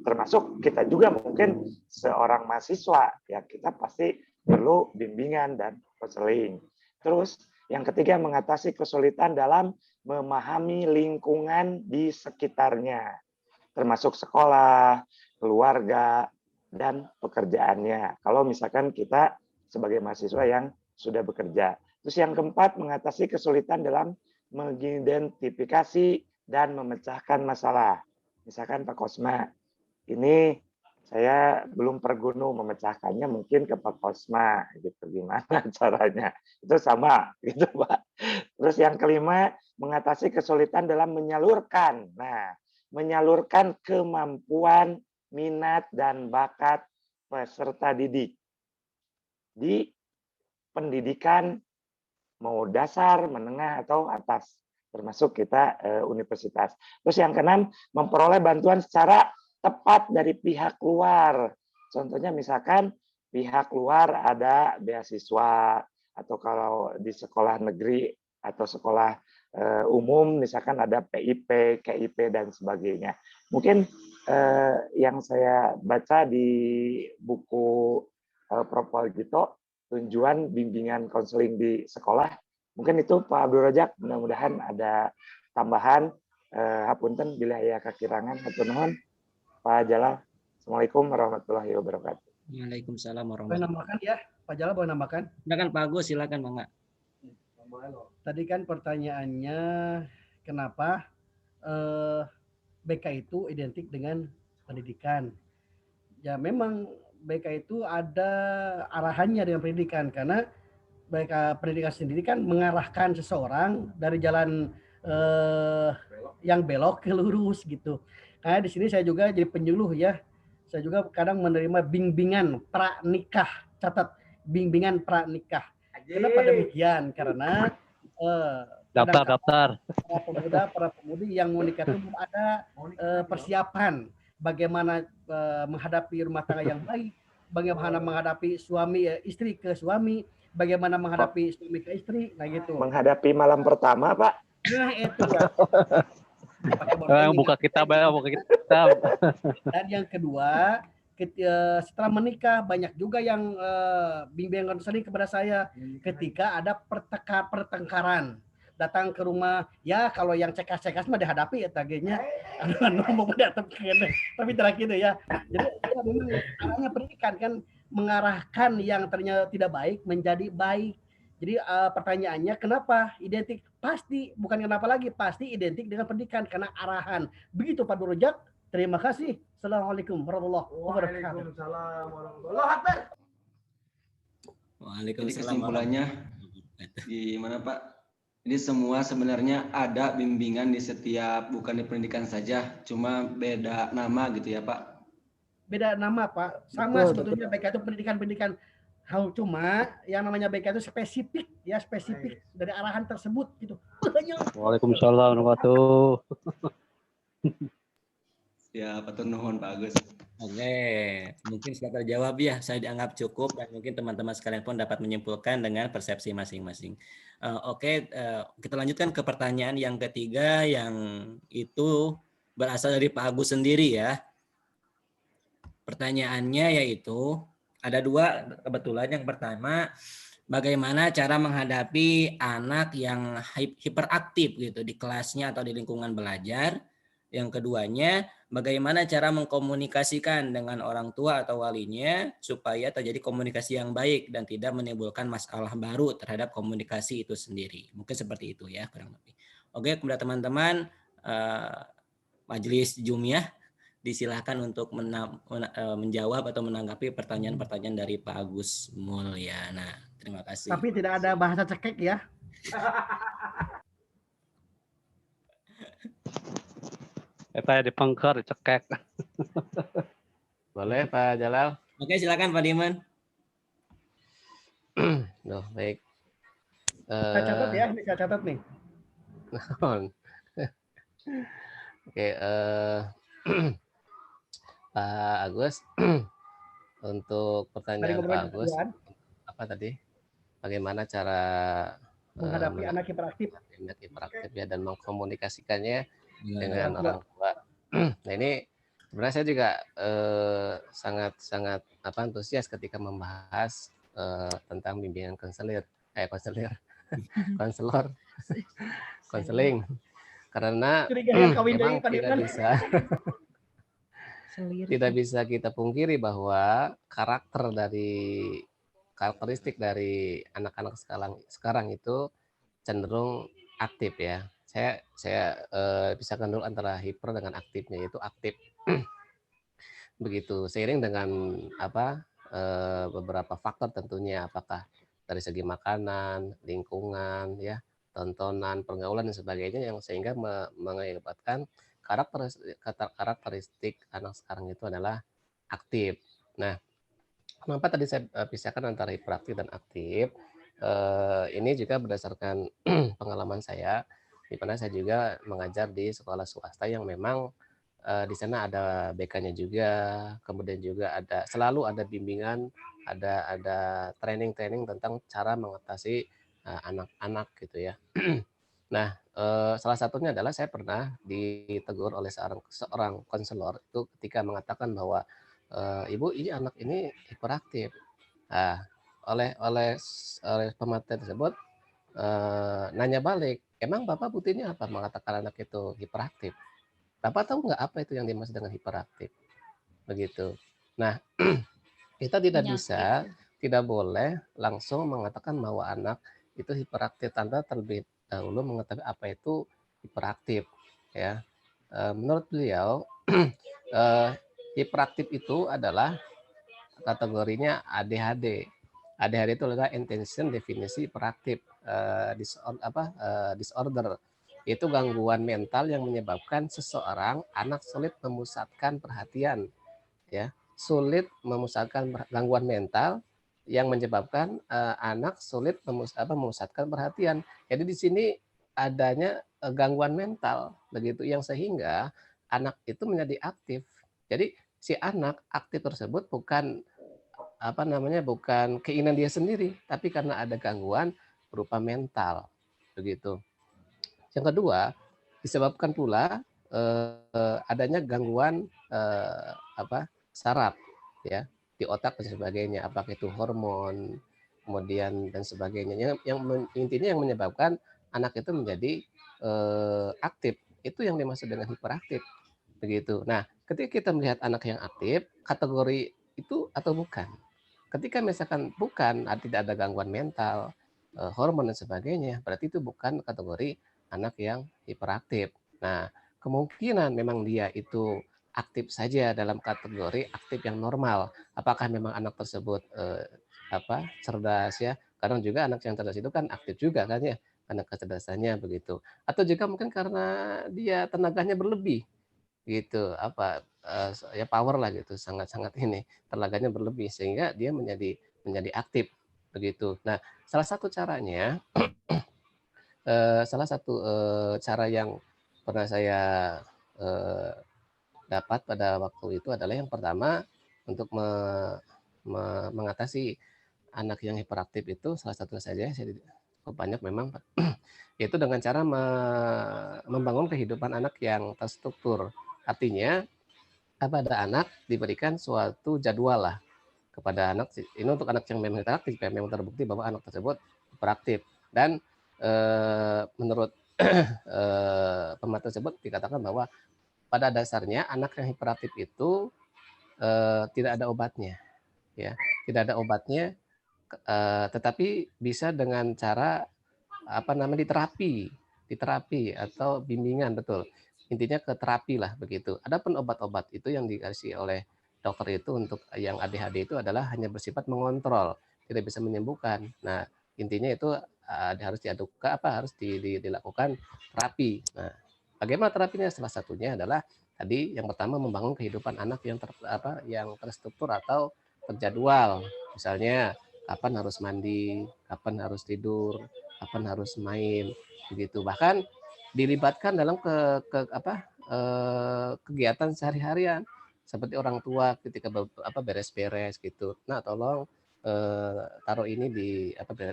termasuk kita juga mungkin seorang mahasiswa, ya kita pasti perlu bimbingan dan konseling. Terus yang ketiga, mengatasi kesulitan dalam memahami lingkungan di sekitarnya, termasuk sekolah, keluarga, dan pekerjaannya. Kalau misalkan kita sebagai mahasiswa yang sudah bekerja. Terus yang keempat, mengatasi kesulitan dalam mengidentifikasi dan memecahkan masalah. Misalkan Pak Kosma, ini saya belum pergunu memecahkannya, mungkin ke Pak Kosma, gitu, gimana caranya? Itu sama, gitu Pak. Terus yang kelima, mengatasi kesulitan dalam menyalurkan. Nah, menyalurkan kemampuan, minat, dan bakat peserta didik di pendidikan mau dasar, menengah, atau atas, termasuk kita universitas. Terus yang keenam, memperoleh bantuan secara tepat dari pihak luar. Contohnya misalkan pihak luar ada beasiswa, atau kalau di sekolah negeri atau sekolah umum misalkan ada PIP, KIP, dan sebagainya. Mungkin yang saya baca di buku Prof. Gito, tujuan bimbingan konseling di sekolah, mungkin itu Pak Abdul Rojak, mudah-mudahan ada tambahan. Hapunten bila aya kakirangan, hatur nuhun. Pak Jalal, Assalamualaikum warahmatullahi wabarakatuh. Waalaikumsalam Boleh warahmatullahi nambahkan ya, Pak Jalal boleh nambahkan? Silakan Pak Agus, silakan Bang. Tadi kan pertanyaannya kenapa BK itu identik dengan pendidikan. Ya memang BK itu ada arahannya dengan pendidikan, karena BK pendidikan sendiri kan mengarahkan seseorang dari jalan yang belok ke lurus gitu. Nah di sini saya juga jadi penyuluh ya. Saya juga kadang menerima bimbingan pranikah. Catat, bimbingan pranikah. Kenapa demikian? Karena daftar para pemudi yang mau nikah itu belum ada persiapan bagaimana menghadapi rumah tangga yang baik, bagaimana menghadapi suami istri ke suami, bagaimana menghadapi suami ke istri, nah gitu. Menghadapi malam pertama, Pak. Nah itu ya. buka kitab. Dan yang kedua, setelah menikah banyak juga yang bimbingan konseling kepada saya ketika ada pertengkaran. Datang ke rumah, ya kalau yang cekas-cekas mah dihadapi ya tagenya. Ngomong datang tapi terakhir gitu ya. Jadi ya, memang arahnya pendidikan kan mengarahkan yang ternyata tidak baik menjadi baik. Jadi pertanyaannya kenapa identik? Pasti bukan kenapa lagi, pasti identik dengan pendidikan karena arahan. Begitu Pak Durojak. Terima kasih. Assalamualaikum warahmatullahi wabarakatuh. Waalaikumsalam warahmatullahi wabarakatuh. Jadi kesimpulannya gimana Pak? Ini semua sebenarnya ada bimbingan di setiap, bukan di pendidikan saja, cuma beda nama gitu ya Pak? Beda nama Pak, sama sebetulnya BK itu pendidikan-pendidikan. Cuma yang namanya BK itu spesifik ya, spesifik dari arahan tersebut gitu. Waalaikumsalam warahmatullahi wabarakatuh. Ya, Pak nuhun Pak Agus. Oke, mungkin sudah terjawab ya. Saya dianggap cukup dan mungkin teman-teman sekalian pun dapat menyimpulkan dengan persepsi masing-masing. Kita lanjutkan ke pertanyaan yang ketiga yang itu berasal dari Pak Agus sendiri ya. Pertanyaannya yaitu ada dua kebetulan. Yang pertama, bagaimana cara menghadapi anak yang hiperaktif gitu di kelasnya atau di lingkungan belajar. Yang keduanya, bagaimana cara mengkomunikasikan dengan orang tua atau walinya supaya terjadi komunikasi yang baik dan tidak menimbulkan masalah baru terhadap komunikasi itu sendiri. Mungkin seperti itu ya kurang lebih. Oke, kepada teman-teman majelis Jumiah disilahkan untuk menjawab atau menanggapi pertanyaan-pertanyaan dari Pak Agus Mulyana. Terima kasih. Tapi tidak ada bahasa cekek ya. Kita dipengker cekek. Boleh Pak Jalal. Oke, silakan Pak Diman. Duh, baik. Saya catat ya, ini saya catat nih. Oke, Pak Agus, untuk pertanyaan Pak Agus, apa tadi? Bagaimana cara menghadapi anak hiperaktif ya dan mengkomunikasikannya dengan orang tua. Nah ini sebenarnya saya juga sangat antusias ketika membahas tentang bimbingan konselor, konseling, karena memang tidak bisa kita pungkiri bahwa karakteristik dari anak-anak sekarang itu cenderung aktif ya. Saya pisahkan dulu antara hiper dengan aktifnya, yaitu aktif. Begitu seiring dengan beberapa faktor tentunya, apakah dari segi makanan, lingkungan, ya, tontonan, pergaulan dan sebagainya, yang sehingga mengakibatkan karakteristik anak sekarang itu adalah aktif. Nah, kenapa tadi saya pisahkan antara hiperaktif dan aktif? Ini juga berdasarkan pengalaman saya, di mana saya juga mengajar di sekolah swasta yang memang di sana ada BK-nya juga, kemudian juga selalu ada bimbingan, ada training tentang cara mengatasi anak-anak gitu ya. Nah, salah satunya adalah saya pernah ditegur oleh seorang konselor itu ketika mengatakan bahwa Ibu, ini anak ini hiperaktif. Nah, oleh pemateri tersebut nanya balik, emang Bapak buktinya apa mengatakan anak itu hiperaktif? Bapak tahu nggak apa itu yang dimaksud dengan hiperaktif? Begitu. Nah, kita tidak boleh langsung mengatakan bahwa anak itu hiperaktif tanpa terlebih dahulu mengetahui apa itu hiperaktif. Ya, menurut beliau hiperaktif itu adalah kategorinya ADHD. ADHD itu adalah intention definisi hiperaktif disorder. Itu gangguan mental yang menyebabkan seseorang anak sulit memusatkan perhatian, ya, sulit memusatkan gangguan mental yang menyebabkan anak sulit memusatkan perhatian. Jadi di sini adanya gangguan mental begitu yang sehingga anak itu menjadi aktif. Jadi si anak aktif tersebut bukan bukan keinginan dia sendiri, tapi karena ada gangguan berupa mental begitu. Yang kedua, disebabkan pula adanya gangguan saraf ya di otak dan sebagainya, apakah itu hormon kemudian dan sebagainya, yang intinya yang menyebabkan anak itu menjadi aktif, itu yang dimaksud dengan hiperaktif begitu. Nah, ketika kita melihat anak yang aktif, kategori itu atau bukan? Ketika misalkan bukan, tidak ada gangguan mental, hormon dan sebagainya, berarti itu bukan kategori anak yang hiperaktif. Nah, kemungkinan memang dia itu aktif saja dalam kategori aktif yang normal. Apakah memang anak tersebut cerdas ya? Karena juga anak yang cerdas itu kan aktif juga kan ya, karena kecerdasannya begitu. Atau juga mungkin karena dia tenaganya berlebih gitu, ya power lah gitu, sangat-sangat ini tenaganya berlebih sehingga dia menjadi aktif begitu. Nah, salah satu caranya cara yang pernah saya dapat pada waktu itu adalah yang pertama untuk mengatasi anak yang hiperaktif itu salah satu saja, cukup banyak memang, yaitu dengan cara membangun kehidupan anak yang terstruktur. Artinya kepada anak diberikan suatu jadwal lah kepada anak. Ini untuk anak yang memang hiperaktif, memang terbukti bahwa anak tersebut hiperaktif, dan menurut pemerintah tersebut dikatakan bahwa pada dasarnya anak yang hiperaktif itu tidak ada obatnya, ya, tidak ada obatnya, tetapi bisa dengan cara diterapi atau bimbingan, betul. Intinya ke terapi lah begitu. Adapun obat-obat itu yang dikasih oleh dokter itu untuk yang ADHD itu adalah hanya bersifat mengontrol, tidak bisa menyembuhkan. Nah, intinya itu harus dilakukan terapi. Nah, bagaimana terapinya? Salah satunya adalah tadi yang pertama membangun kehidupan anak yang terstruktur atau terjadwal. Misalnya kapan harus mandi, kapan harus tidur, kapan harus main, begitu. Bahkan dilibatkan dalam kegiatan sehari-harian seperti orang tua ketika beres-beres gitu. Nah, tolong taruh ini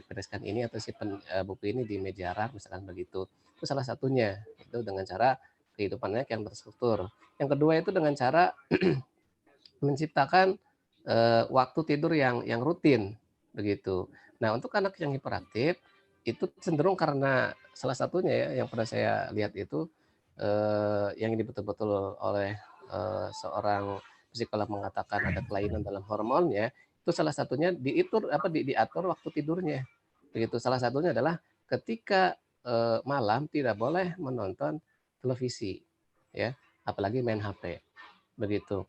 bereskan ini atau simpan buku ini di meja rak misalkan begitu. Itu salah satunya, itu dengan cara kehidupannya yang terstruktur. Yang kedua itu dengan cara menciptakan waktu tidur yang rutin begitu. Nah, untuk anak yang hiperaktif itu cenderung karena salah satunya ya yang pernah saya lihat itu yang ini betul-betul oleh seorang psikolog mengatakan ada kelainan dalam hormonnya, itu salah satunya diatur waktu tidurnya. Begitu. Salah satunya adalah ketika malam tidak boleh menonton televisi, ya, apalagi main HP. Begitu.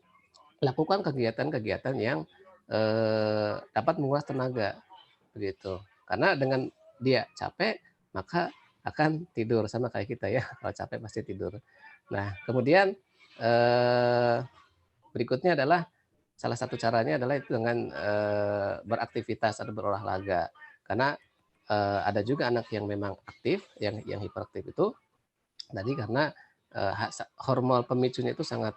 Lakukan kegiatan-kegiatan yang dapat menguras tenaga, begitu. Karena dengan dia capek, maka akan tidur, sama kayak kita ya, kalau capek pasti tidur. Nah, kemudian berikutnya adalah salah satu caranya adalah itu dengan beraktivitas atau berolahraga. Karena ada juga anak yang memang aktif, yang hiperaktif itu tadi karena hormon pemicunya itu sangat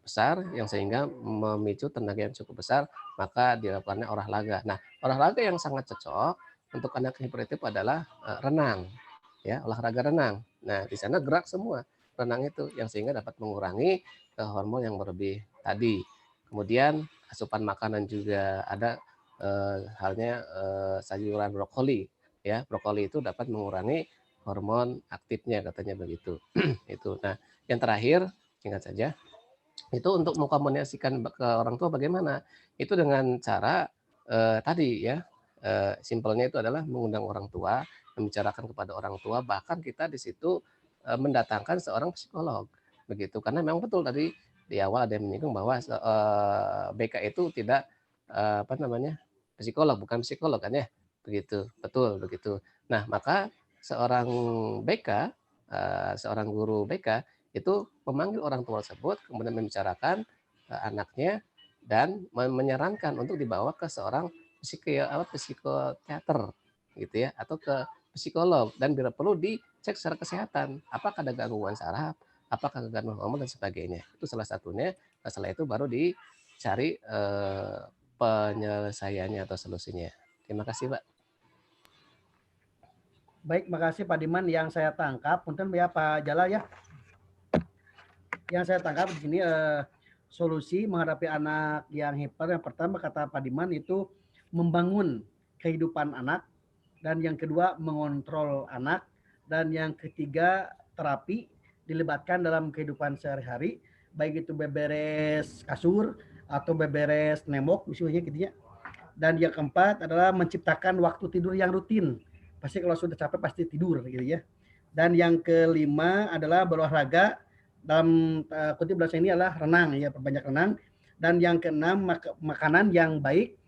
besar, yang sehingga memicu tenaga yang cukup besar, maka dilakukannya olahraga. Nah, olahraga yang sangat cocok untuk anak hiperaktif adalah renang, ya, olahraga renang. Nah, di sana gerak semua renang itu, yang sehingga dapat mengurangi hormon yang berlebih tadi. Kemudian asupan makanan juga ada, halnya sayuran brokoli, ya, brokoli itu dapat mengurangi hormon aktifnya katanya begitu. Itu. Nah, yang terakhir singkat saja, itu untuk mengkomunikasikan ke orang tua bagaimana? Itu dengan cara tadi ya, simpelnya itu adalah mengundang orang tua, membicarakan kepada orang tua, bahkan kita di situ mendatangkan seorang psikolog, begitu. Karena memang betul tadi di awal ada yang menyinggung bahwa BK itu tidak psikolog, bukan psikolog kan ya, begitu, betul begitu. Nah, maka seorang BK, seorang guru BK itu memanggil orang tua tersebut, kemudian membicarakan anaknya dan menyarankan untuk dibawa ke seorang psikoteater gitu ya, atau ke psikolog, dan bila perlu dicek secara kesehatan apakah ada gangguan saraf, apakah gangguan hormon dan sebagainya. Itu salah satunya. Setelah itu baru dicari penyelesaiannya atau solusinya. Terima kasih, Pak. Baik, makasih Pak Diman. Yang saya tangkap, punten ya Pak Jalal ya. Yang saya tangkap di sini solusi menghadapi anak yang hiper, yang pertama kata Pak Diman itu membangun kehidupan anak, dan yang kedua mengontrol anak, dan yang ketiga terapi dilibatkan dalam kehidupan sehari-hari, baik itu beberes kasur atau beberes nembok misalnya gitu ya. Dan yang keempat adalah menciptakan waktu tidur yang rutin. Pasti kalau sudah capek pasti tidur gitu ya. Dan yang kelima adalah berolahraga, dalam kutip bahasa ini adalah renang ya, perbanyak renang. Dan yang keenam makanan yang baik,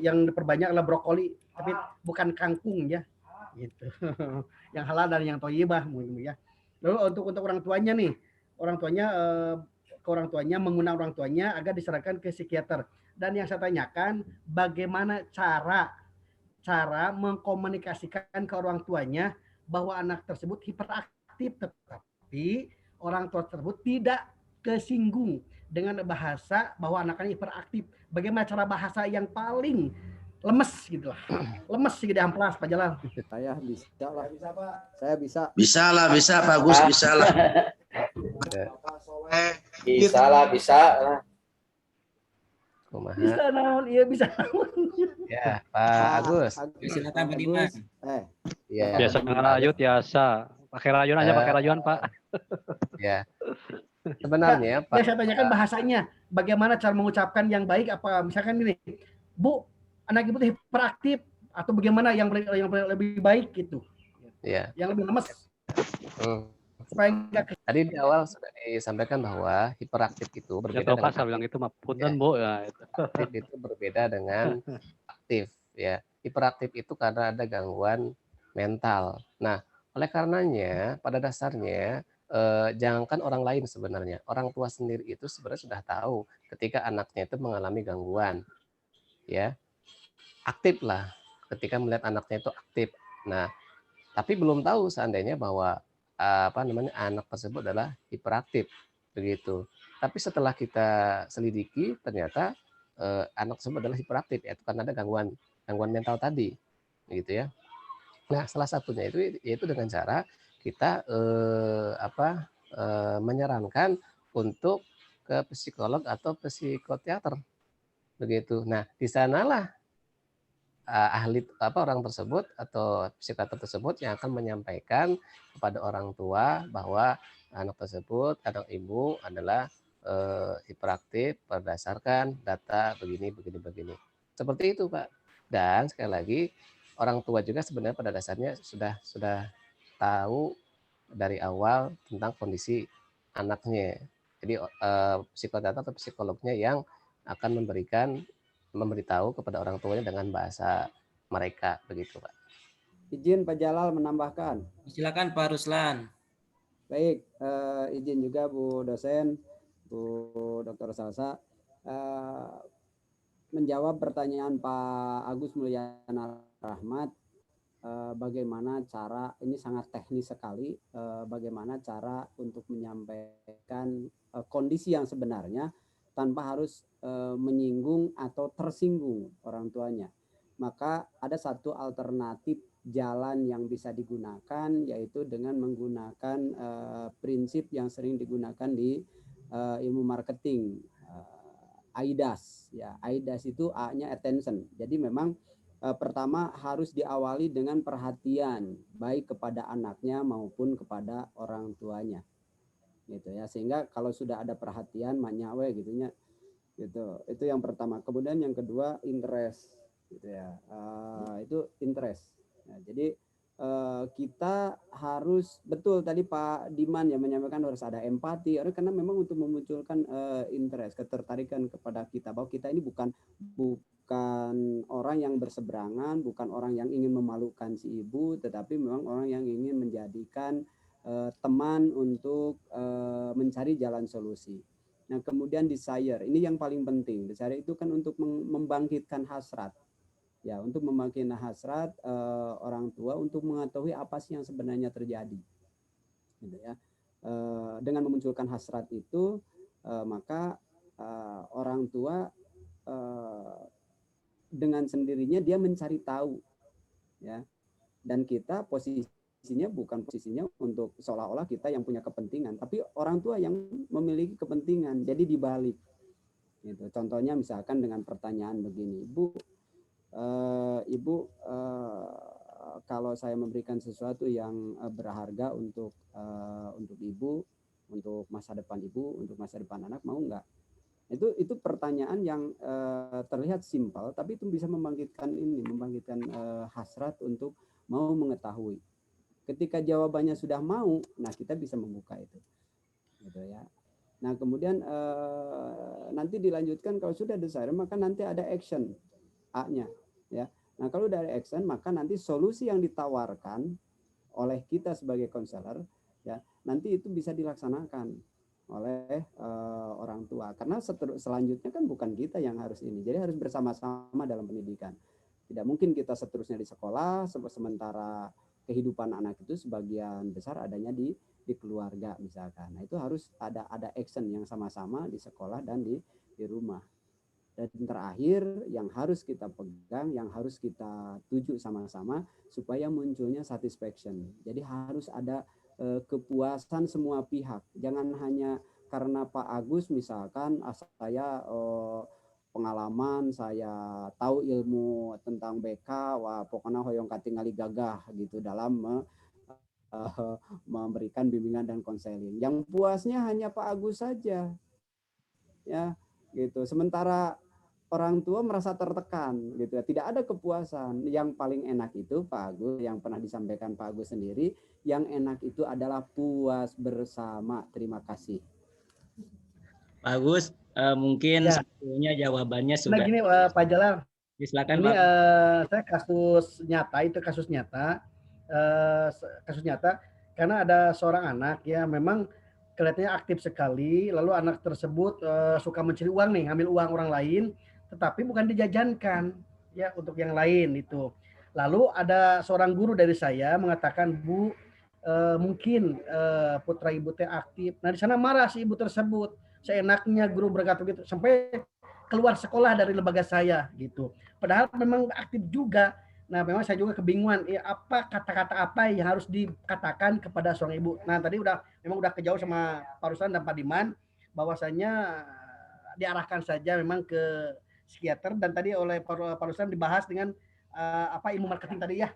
yang diperbanyak adalah brokoli, tapi bukan kangkung ya, gitu. Yang halal dan yang thayyibah mungkin ya. Lalu untuk orang tuanya nih, orang tuanya mengundang orang tuanya agar diserahkan ke psikiater. Dan yang saya tanyakan, bagaimana cara mengkomunikasikan ke orang tuanya bahwa anak tersebut hiperaktif, tetapi orang tua tersebut tidak kesinggung dengan bahasa bahwa anaknya hiperaktif. Bagaimana cara bahasa yang paling lemes gitu lah, lemes gitu di amplas Pak Jalal. Saya bisa lah, saya bisa. Bisa lah, bisa Pak Gus, bisa lah. Bisa lah, bisa lah. Bisa naon, iya bisa naon. Ya, Pak Agus. Silakan Pak Dimas. Ya. Biasa ngerayut biasa. Pakai rayuan aja, pakai rayuan Pak. Ya. Sebenarnya Pak. Ya, saya tanyakan bahasanya. Bagaimana cara mengucapkan yang baik? Apa misalkan gini, Bu, anak ibu hiperaktif atau bagaimana yang lebih baik gitu? Ya. Yang lebih lemes. Supaya enggak. Tadi di awal sudah disampaikan bahwa hiperaktif itu berbeda dengan saya bilang itu mah punten Bu ya. Aktif itu berbeda dengan aktif ya. Hiperaktif itu karena ada gangguan mental. Nah, oleh karenanya pada dasarnya jangankan orang lain sebenarnya, orang tua sendiri itu sebenarnya sudah tahu ketika anaknya itu mengalami gangguan. Ya. Aktif lah ketika melihat anaknya itu aktif. Nah, tapi belum tahu seandainya bahwa anak tersebut adalah hiperaktif begitu. Tapi setelah kita selidiki ternyata anak tersebut adalah hiperaktif yaitu karena ada gangguan mental tadi begitu ya. Nah, salah satunya itu yaitu dengan cara kita menyarankan untuk ke psikolog atau psikoteater begitu. Nah, di sanalah orang tersebut atau psikiater tersebut yang akan menyampaikan kepada orang tua bahwa anak tersebut, anak ibu adalah hiperaktif berdasarkan data begini. Seperti itu, Pak. Dan sekali lagi orang tua juga sebenarnya pada dasarnya sudah tahu dari awal tentang kondisi anaknya. Jadi psikoteater atau psikolognya yang akan memberitahu kepada orang tuanya dengan bahasa mereka begitu, Pak. Izin Pak Jalal menambahkan. Silakan Pak Ruslan. Baik, izin juga Bu dosen, Bu Dr. Salsa, menjawab pertanyaan Pak Agus Mulyana Rahmat, bagaimana cara, ini sangat teknis sekali, bagaimana cara untuk menyampaikan kondisi yang sebenarnya tanpa harus menyinggung atau tersinggung orang tuanya. Maka ada satu alternatif jalan yang bisa digunakan, yaitu dengan menggunakan prinsip yang sering digunakan di ilmu marketing, AIDAS. Ya, AIDAS itu A-nya attention. Jadi memang pertama harus diawali dengan perhatian baik kepada anaknya maupun kepada orang tuanya. Gitu ya, sehingga kalau sudah ada perhatian manyawe gitunya gitu, itu yang pertama. Kemudian yang kedua interest gitu ya, itu interest. Nah, jadi kita harus betul tadi Pak Diman yang menyampaikan harus ada empati, karena memang untuk memunculkan interest, ketertarikan kepada kita bahwa kita ini bukan orang yang berseberangan, bukan orang yang ingin memalukan si ibu, tetapi memang orang yang ingin menjadikan teman untuk mencari jalan solusi. Nah, kemudian desire, ini yang paling penting. Desire itu kan untuk membangkitkan hasrat. Ya, untuk membangkitkan hasrat orang tua untuk mengetahui apa sih yang sebenarnya terjadi. Gitu ya. Dengan memunculkan hasrat itu, maka orang tua dengan sendirinya dia mencari tahu. Ya. Dan kita posisinya bukan posisinya untuk seolah-olah kita yang punya kepentingan, tapi orang tua yang memiliki kepentingan. Jadi dibalik. Gitu. Contohnya misalkan dengan pertanyaan begini, Ibu, kalau saya memberikan sesuatu yang berharga untuk ibu, untuk masa depan ibu, untuk masa depan anak, mau nggak? Itu pertanyaan yang terlihat simpel, tapi itu bisa membangkitkan hasrat untuk mau mengetahui. Ketika jawabannya sudah mau, nah kita bisa membuka itu, gitu ya. Nah kemudian nanti dilanjutkan kalau sudah desire, maka nanti ada action A-nya, ya. Nah kalau dari action, maka nanti solusi yang ditawarkan oleh kita sebagai konselor, ya, nanti itu bisa dilaksanakan oleh orang tua. Karena selanjutnya kan bukan kita yang harus ini, jadi harus bersama-sama dalam pendidikan. Tidak mungkin kita seterusnya di sekolah, sementara kehidupan anak itu sebagian besar adanya di di keluarga misalkan. Nah, itu harus ada action yang sama-sama di sekolah dan di rumah. Dan terakhir yang harus kita pegang, yang harus kita tuju sama-sama supaya munculnya satisfaction. Jadi harus ada kepuasan semua pihak. Jangan hanya karena Pak Agus misalkan saya pengalaman, saya tahu ilmu tentang BK, wah pokoknya hoyong katingali gagah gitu dalam memberikan bimbingan dan konseling. Yang puasnya hanya Pak Agus saja, ya gitu. Sementara orang tua merasa tertekan, gitu ya. Tidak ada kepuasan. Yang paling enak itu Pak Agus, yang pernah disampaikan Pak Agus sendiri, yang enak itu adalah puas bersama. Terima kasih. Pak Agus, mungkin Ya. sebetulnya jawabannya Nah sudah. gini Pak Jalal, Silakan ini Pak. saya kasus nyata, kasus nyata karena ada seorang anak ya memang kelihatannya aktif sekali, lalu anak tersebut suka mencuri uang nih, ngambil uang orang lain, tetapi bukan dijajankan ya untuk yang lain itu. Lalu ada seorang guru dari saya mengatakan, Bu, mungkin putra ibu teh aktif. Nah di sana marah si ibu tersebut, seenaknya guru berkata begitu, sampai keluar sekolah dari lembaga saya gitu. Padahal memang aktif juga. Nah, memang saya juga kebingungan, apa kata-kata apa yang harus dikatakan kepada seorang ibu. Nah, tadi memang udah kejauh sama Pak Ruslan dan Pak Diman, bahwasanya diarahkan saja memang ke psikiater, dan tadi oleh Pak Ruslan dibahas dengan ilmu marketing tadi ya,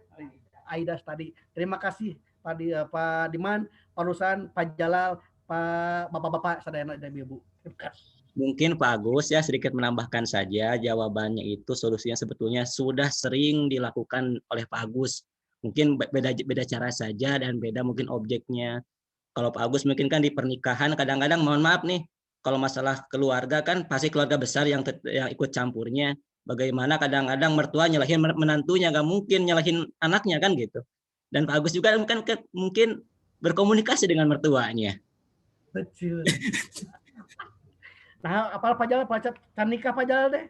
AIDAS tadi. Terima kasih Pak Diman, Pak Ruslan, Pak Jalal, Pak Bapak-bapak, sadayana dan Ibu. Terima kasih. Mungkin Pak Agus ya sedikit menambahkan saja, jawabannya itu solusinya sebetulnya sudah sering dilakukan oleh Pak Agus. Mungkin beda cara saja dan beda mungkin objeknya. Kalau Pak Agus mungkin kan di pernikahan kadang-kadang mohon maaf nih, kalau masalah keluarga kan pasti keluarga besar yang ikut campurnya. Bagaimana kadang-kadang mertua nyalahin menantunya, nggak mungkin nyalahin anaknya kan gitu. Dan Pak Agus juga kan mungkin berkomunikasi dengan mertuanya. Betul. Nah, apal Pak Jalal, Pak nikah Pak Jalal deh.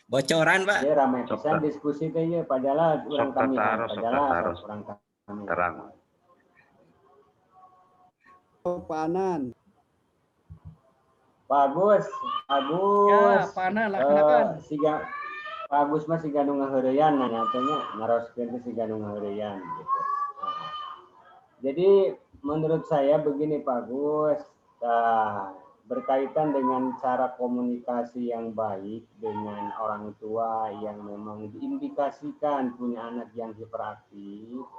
Bocoran Pak. Ya ramai pisan diskusi teh ya Pak Jalal, urang kami Pak Jalal, urang kami. Terang. Pak Anan. Pak Agus. Ya, Pak Anan laksanakan. Siga Pak Agus mah siga nu ngaheureyan nyatanya ngaroskeun teh siga nu ngaheureyan gitu. Nah, jadi menurut saya begini Pak Agus, berkaitan dengan cara komunikasi yang baik dengan orang tua yang memang diindikasikan punya anak yang hiperaktif.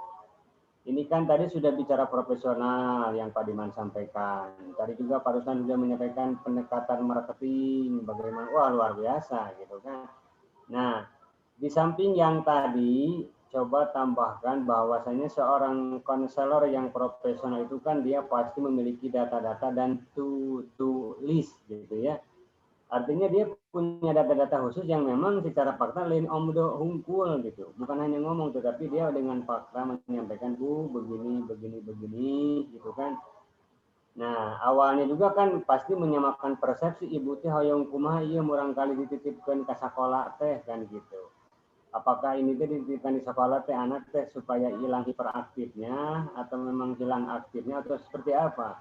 Ini kan tadi sudah bicara profesional yang Pak Diman sampaikan. Tadi juga Pak Ruslan sudah menyampaikan pendekatan marketing, bagaimana, wah luar biasa gitu kan. Nah, di samping yang tadi, coba tambahkan bahwasanya seorang konselor yang profesional itu kan dia pasti memiliki data-data dan to list gitu ya. Artinya dia punya data-data khusus yang memang secara fakta lain omdo hungkul gitu. Bukan hanya ngomong tetapi dia dengan fakta menyampaikan begini gitu kan. Nah, awalnya juga kan pasti menyamakan persepsi ibu teh hoyong kumaha ieu murang kali dititipkeun ka sakola teh kan gitu. Apakah ini teh dititipkan di sekolah teh anak teh supaya hilang hiperaktifnya atau memang hilang aktifnya atau seperti apa?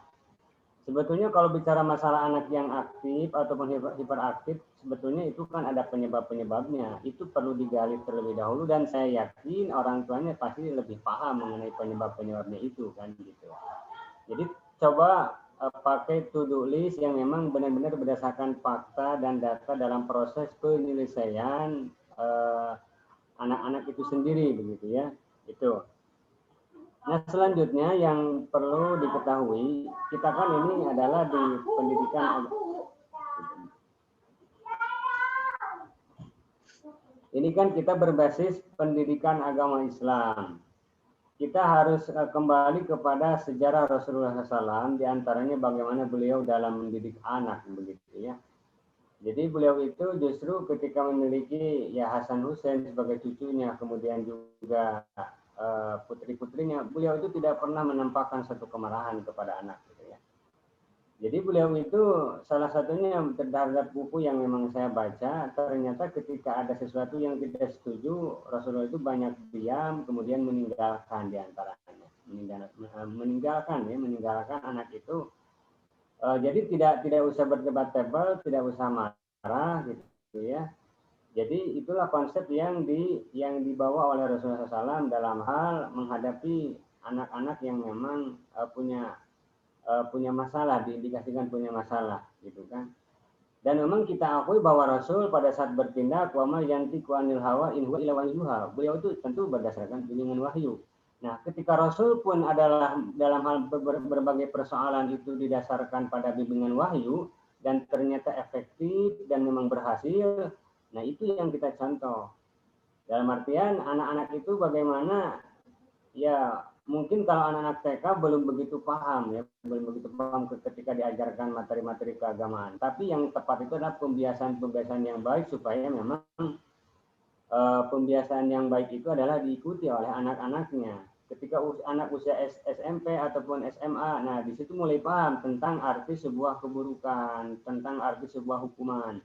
Sebetulnya kalau bicara masalah anak yang aktif ataupun hiperaktif, sebetulnya itu kan ada penyebab-penyebabnya. Itu perlu digali terlebih dahulu dan saya yakin orang tuanya pasti lebih paham mengenai penyebab-penyebabnya itu kan gitu. Jadi coba pakai to-do list yang memang benar-benar berdasarkan fakta dan data dalam proses penyelesaian anak-anak itu sendiri begitu ya. Itu. Nah, selanjutnya yang perlu diketahui, kita kan ini adalah di pendidikan. Ini kan kita berbasis pendidikan agama Islam. Kita harus kembali kepada sejarah Rasulullah SAW, diantaranya bagaimana beliau dalam mendidik anak begitu ya. Jadi beliau itu justru ketika memiliki ya Hasan Hussein sebagai cucunya, kemudian juga putri-putrinya, beliau itu tidak pernah menampakkan satu kemarahan kepada anak gitu ya. Jadi beliau itu salah satunya terhadap buku yang memang saya baca, ternyata ketika ada sesuatu yang tidak setuju, Rasulullah itu banyak diam, kemudian meninggalkan diantaranya. meninggalkan anak itu. Jadi tidak usah berdebat tebal, tidak usah marah gitu ya. Jadi itulah konsep yang dibawa oleh Rasulullah SAW dalam hal menghadapi anak-anak yang memang punya masalah, diindikasikan punya masalah gitu kan. Dan memang kita akui bahwa Rasul pada saat bertindak wa ma yantiqu anil hawa in huwa illa wahyuha. Beliau itu tentu berdasarkan bimbingan wahyu. Nah, ketika Rasul pun adalah dalam hal berbagai persoalan itu didasarkan pada bimbingan wahyu dan ternyata efektif dan memang berhasil. Nah, itu yang kita contoh. Dalam artian anak-anak itu bagaimana, ya mungkin kalau anak-anak TK belum begitu paham ketika diajarkan materi-materi keagamaan. Tapi yang tepat itu adalah pembiasaan yang baik supaya memang pembiasaan yang baik itu adalah diikuti oleh anak-anaknya. Ketika anak usia SMP ataupun SMA, nah di situ mulai paham tentang arti sebuah keburukan, tentang arti sebuah hukuman.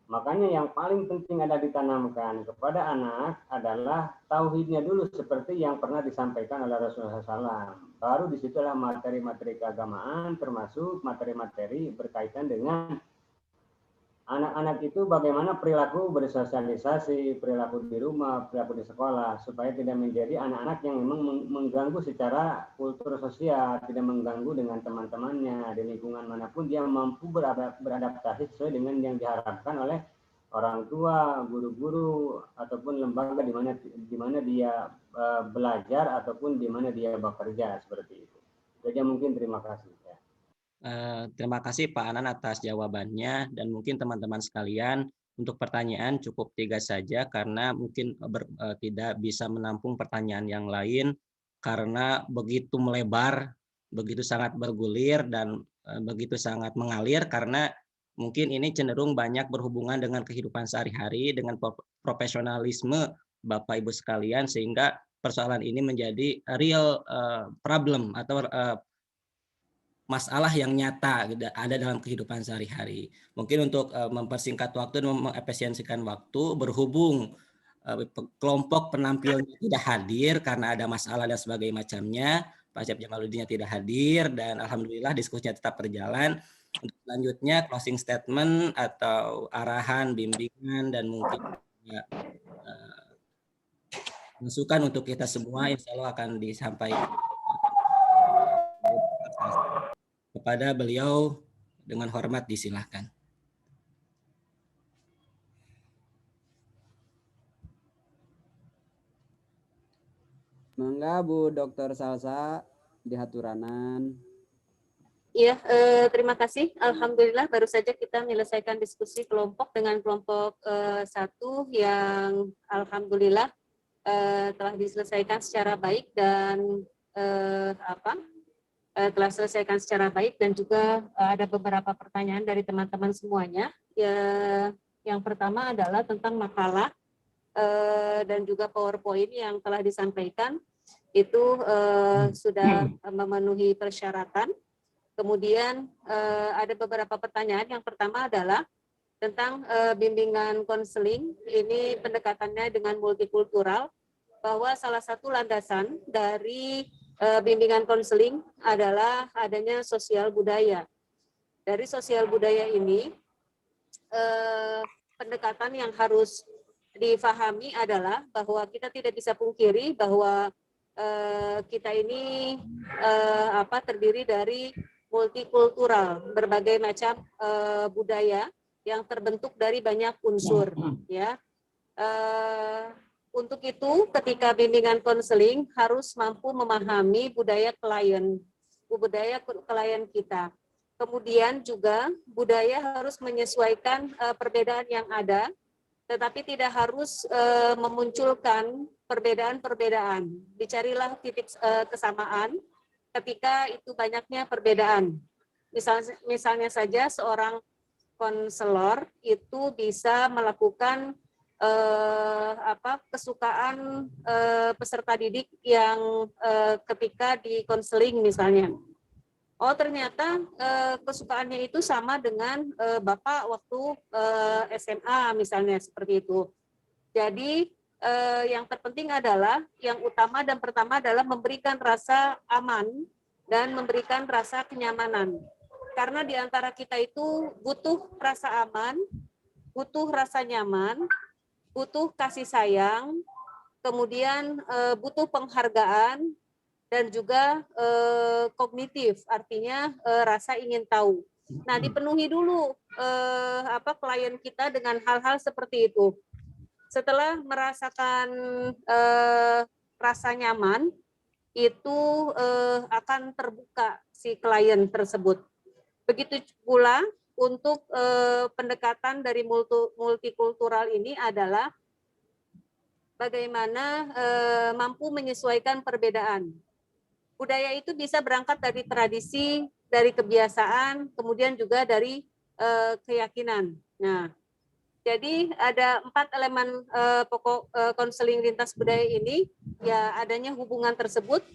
Makanya yang paling penting adalah ditanamkan kepada anak adalah tauhidnya dulu seperti yang pernah disampaikan oleh Rasulullah SAW. Baru disitulah materi-materi keagamaan termasuk materi-materi berkaitan dengan anak-anak itu bagaimana perilaku bersosialisasi, perilaku di rumah, perilaku di sekolah, supaya tidak menjadi anak-anak yang memang mengganggu secara kultur sosial, tidak mengganggu dengan teman-temannya, di lingkungan manapun dia mampu beradaptasi sesuai dengan yang diharapkan oleh orang tua, guru-guru, ataupun lembaga di mana dia belajar ataupun di mana dia bekerja, seperti itu. Jadi mungkin terima kasih. Terima kasih Pak Anan atas jawabannya, dan mungkin teman-teman sekalian untuk pertanyaan cukup 3 saja karena mungkin tidak bisa menampung pertanyaan yang lain karena begitu melebar, begitu sangat bergulir dan begitu sangat mengalir karena mungkin ini cenderung banyak berhubungan dengan kehidupan sehari-hari, dengan profesionalisme Bapak Ibu sekalian, sehingga persoalan ini menjadi real problem atau masalah yang nyata ada dalam kehidupan sehari-hari. Mungkin untuk mempersingkat waktu dan mengefisiensikan waktu, berhubung kelompok penampilnya tidak hadir karena ada masalah dan sebagainya macamnya, Pak Syed Jamaluddin tidak hadir, dan alhamdulillah diskusinya tetap berjalan. Untuk selanjutnya closing statement atau arahan, bimbingan, dan mungkin masukan untuk kita semua insya Allah akan disampaikan kepada beliau. Dengan hormat disilahkan. Mangga Bu Dr. Salsa dihaturanan. Iya, terima kasih. Alhamdulillah baru saja kita menyelesaikan diskusi kelompok dengan kelompok 1 yang alhamdulillah telah diselesaikan secara baik dan telah selesaikan secara baik, dan juga ada beberapa pertanyaan dari teman-teman semuanya. Yang pertama adalah tentang makalah dan juga PowerPoint yang telah disampaikan itu sudah memenuhi persyaratan. Kemudian ada beberapa pertanyaan. Yang pertama adalah tentang bimbingan konseling. Ini pendekatannya dengan multikultural, bahwa salah satu landasan dari bimbingan konseling adalah adanya sosial budaya. Dari sosial budaya ini, pendekatan yang harus difahami adalah bahwa kita tidak bisa pungkiri bahwa kita ini terdiri dari multikultural, berbagai macam budaya yang terbentuk dari banyak unsur, ya. Untuk itu, ketika bimbingan konseling harus mampu memahami budaya klien kita. Kemudian juga budaya harus menyesuaikan perbedaan yang ada, tetapi tidak harus memunculkan perbedaan-perbedaan. Dicarilah titik kesamaan ketika itu banyaknya perbedaan. Misalnya saja seorang konselor itu bisa melakukan kesukaan peserta didik yang ketika di konseling misalnya. Oh ternyata kesukaannya itu sama dengan Bapak waktu SMA misalnya, seperti itu. Jadi yang terpenting adalah yang utama dan pertama adalah memberikan rasa aman dan memberikan rasa kenyamanan. Karena di antara kita itu butuh rasa aman, butuh rasa nyaman, butuh kasih sayang, kemudian butuh penghargaan, dan juga kognitif, artinya rasa ingin tahu. Nah, dipenuhi dulu klien kita dengan hal-hal seperti itu. Setelah merasakan rasa nyaman, itu akan terbuka si klien tersebut. Begitu pula untuk pendekatan dari multikultural ini adalah bagaimana mampu menyesuaikan perbedaan. Budaya itu bisa berangkat dari tradisi, dari kebiasaan, kemudian juga dari keyakinan. Nah, jadi ada 4 elemen pokok konseling lintas budaya ini, ya adanya hubungan tersebut,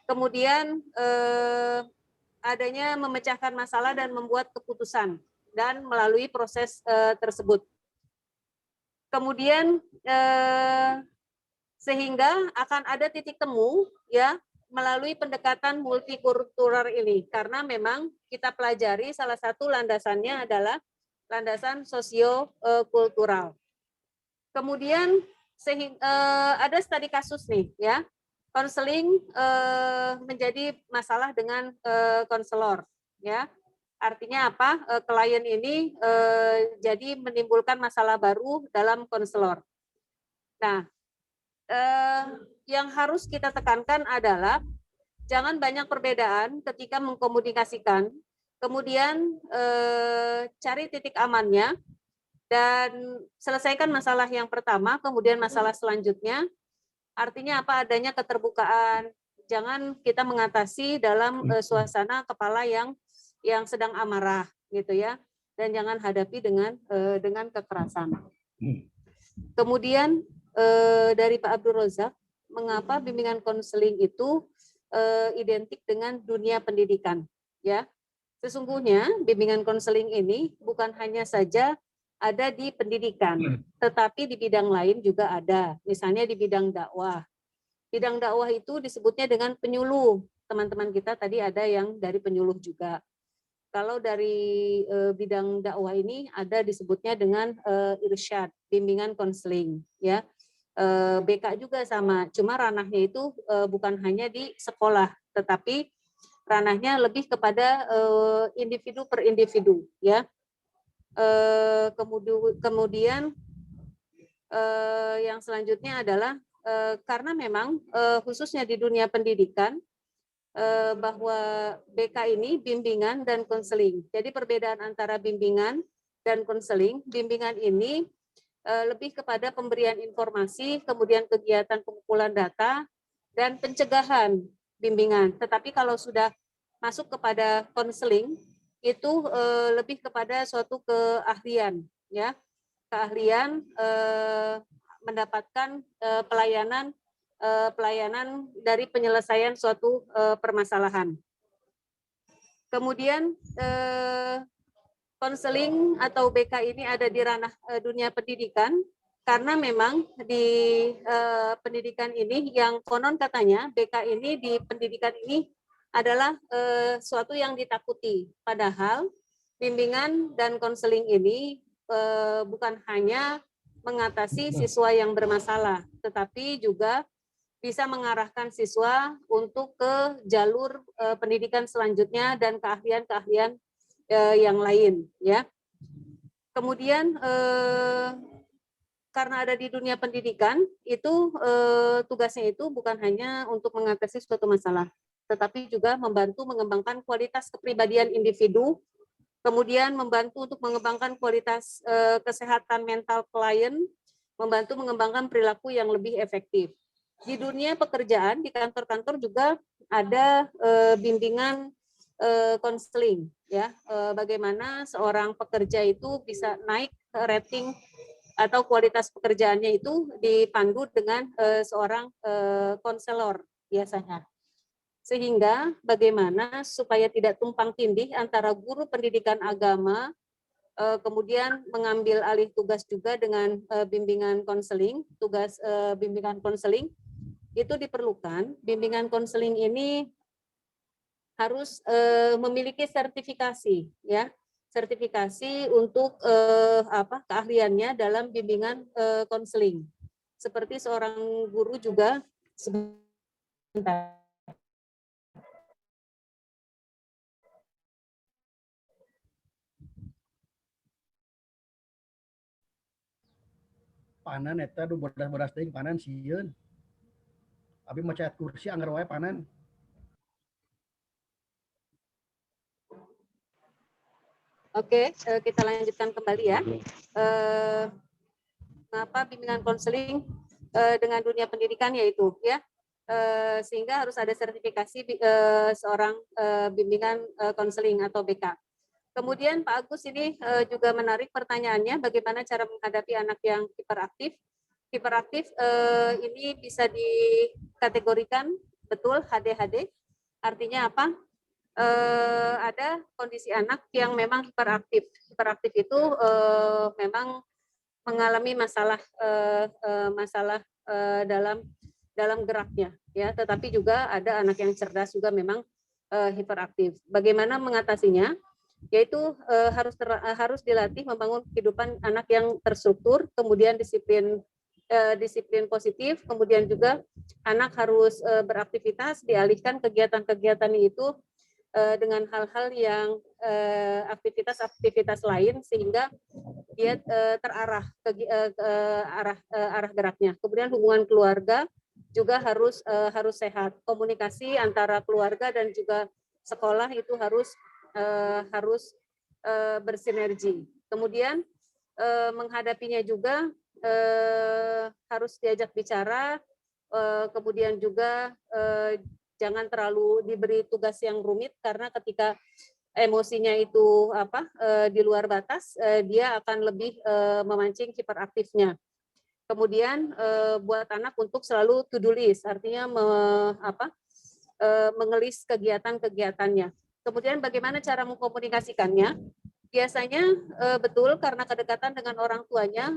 kemudian adanya memecahkan masalah dan membuat keputusan, dan melalui proses tersebut. Kemudian sehingga akan ada titik temu, ya, melalui pendekatan multikultural ini, karena memang kita pelajari salah satu landasannya adalah landasan sosio-kultural. Kemudian ada studi kasus nih, ya, konseling menjadi masalah dengan konselor, ya. Artinya apa? Klien ini jadi menimbulkan masalah baru dalam konselor. Nah, yang harus kita tekankan adalah jangan banyak perbedaan ketika mengkomunikasikan, kemudian cari titik amannya, dan selesaikan masalah yang pertama, kemudian masalah selanjutnya. Artinya apa? Adanya keterbukaan. Jangan kita mengatasi dalam suasana kepala yang sedang amarah, gitu ya, dan jangan hadapi dengan kekerasan. Kemudian dari Pak Abdul Razak, mengapa bimbingan konseling itu identik dengan dunia pendidikan, ya? Sesungguhnya bimbingan konseling ini bukan hanya saja ada di pendidikan, tetapi di bidang lain juga ada. Misalnya di bidang dakwah. Bidang dakwah itu disebutnya dengan penyuluh. Teman-teman kita tadi ada yang dari penyuluh juga. Kalau dari bidang dakwah ini ada disebutnya dengan irsyad, bimbingan konseling, ya. BK juga sama, cuma ranahnya itu bukan hanya di sekolah, tetapi ranahnya lebih kepada individu per individu, ya. Kemudian yang selanjutnya adalah karena memang khususnya di dunia pendidikan bahwa BK ini bimbingan dan konseling. Jadi perbedaan antara bimbingan dan konseling, bimbingan ini lebih kepada pemberian informasi, kemudian kegiatan pengumpulan data dan pencegahan bimbingan. Tetapi kalau sudah masuk kepada konseling, itu lebih kepada suatu keahlian, ya, keahlian mendapatkan pelayanan dari penyelesaian suatu permasalahan. Kemudian konseling atau BK ini ada di ranah dunia pendidikan karena memang di pendidikan ini yang konon katanya BK ini di pendidikan ini adalah suatu yang ditakuti. Padahal bimbingan dan konseling ini bukan hanya mengatasi siswa yang bermasalah, tetapi juga bisa mengarahkan siswa untuk ke jalur pendidikan selanjutnya dan keahlian-keahlian yang lain, ya. Kemudian karena ada di dunia pendidikan itu tugasnya itu bukan hanya untuk mengatasi suatu masalah, tetapi juga membantu mengembangkan kualitas kepribadian individu, kemudian membantu untuk mengembangkan kualitas kesehatan mental klien, membantu mengembangkan perilaku yang lebih efektif. Di dunia pekerjaan, di kantor-kantor juga ada bimbingan konseling, ya, bagaimana seorang pekerja itu bisa naik rating atau kualitas pekerjaannya itu dipandu dengan seorang konselor biasanya. Sehingga bagaimana supaya tidak tumpang tindih antara guru pendidikan agama kemudian mengambil alih tugas juga dengan bimbingan konseling, tugas bimbingan konseling itu diperlukan. Bimbingan konseling ini harus memiliki sertifikasi, ya, sertifikasi untuk keahliannya dalam bimbingan konseling. Seperti seorang guru juga sebentar. Panan eta du beras-beras teh panan sieun. Abi maca kursi anggar wae panan. Oke, kita lanjutkan kembali ya. Mengapa bimbingan konseling dengan dunia pendidikan yaitu ya, sehingga harus ada sertifikasi seorang bimbingan konseling atau BK. Kemudian Pak Agus ini juga menarik pertanyaannya, bagaimana cara menghadapi anak yang hiperaktif. Hiperaktif ini bisa dikategorikan betul HDHD, artinya apa? Ada kondisi anak yang memang hiperaktif. Hiperaktif itu memang mengalami masalah dalam geraknya, ya. Tetapi juga ada anak yang cerdas juga memang hiperaktif. Bagaimana mengatasinya? Yaitu harus dilatih membangun kehidupan anak yang terstruktur, kemudian disiplin positif, kemudian juga anak harus beraktivitas, dialihkan kegiatan-kegiatan itu dengan hal-hal yang aktivitas lain sehingga dia terarah ke arah geraknya. Kemudian hubungan keluarga juga harus sehat. Komunikasi antara keluarga dan juga sekolah itu harus bersinergi. Kemudian menghadapinya juga harus diajak bicara, kemudian juga jangan terlalu diberi tugas yang rumit, karena ketika emosinya itu di luar batas, dia akan lebih memancing hiperaktifnya. Kemudian buat anak untuk selalu to-do list, artinya mengelis kegiatan-kegiatannya. Kemudian bagaimana cara mengkomunikasikannya? Biasanya betul karena kedekatan dengan orang tuanya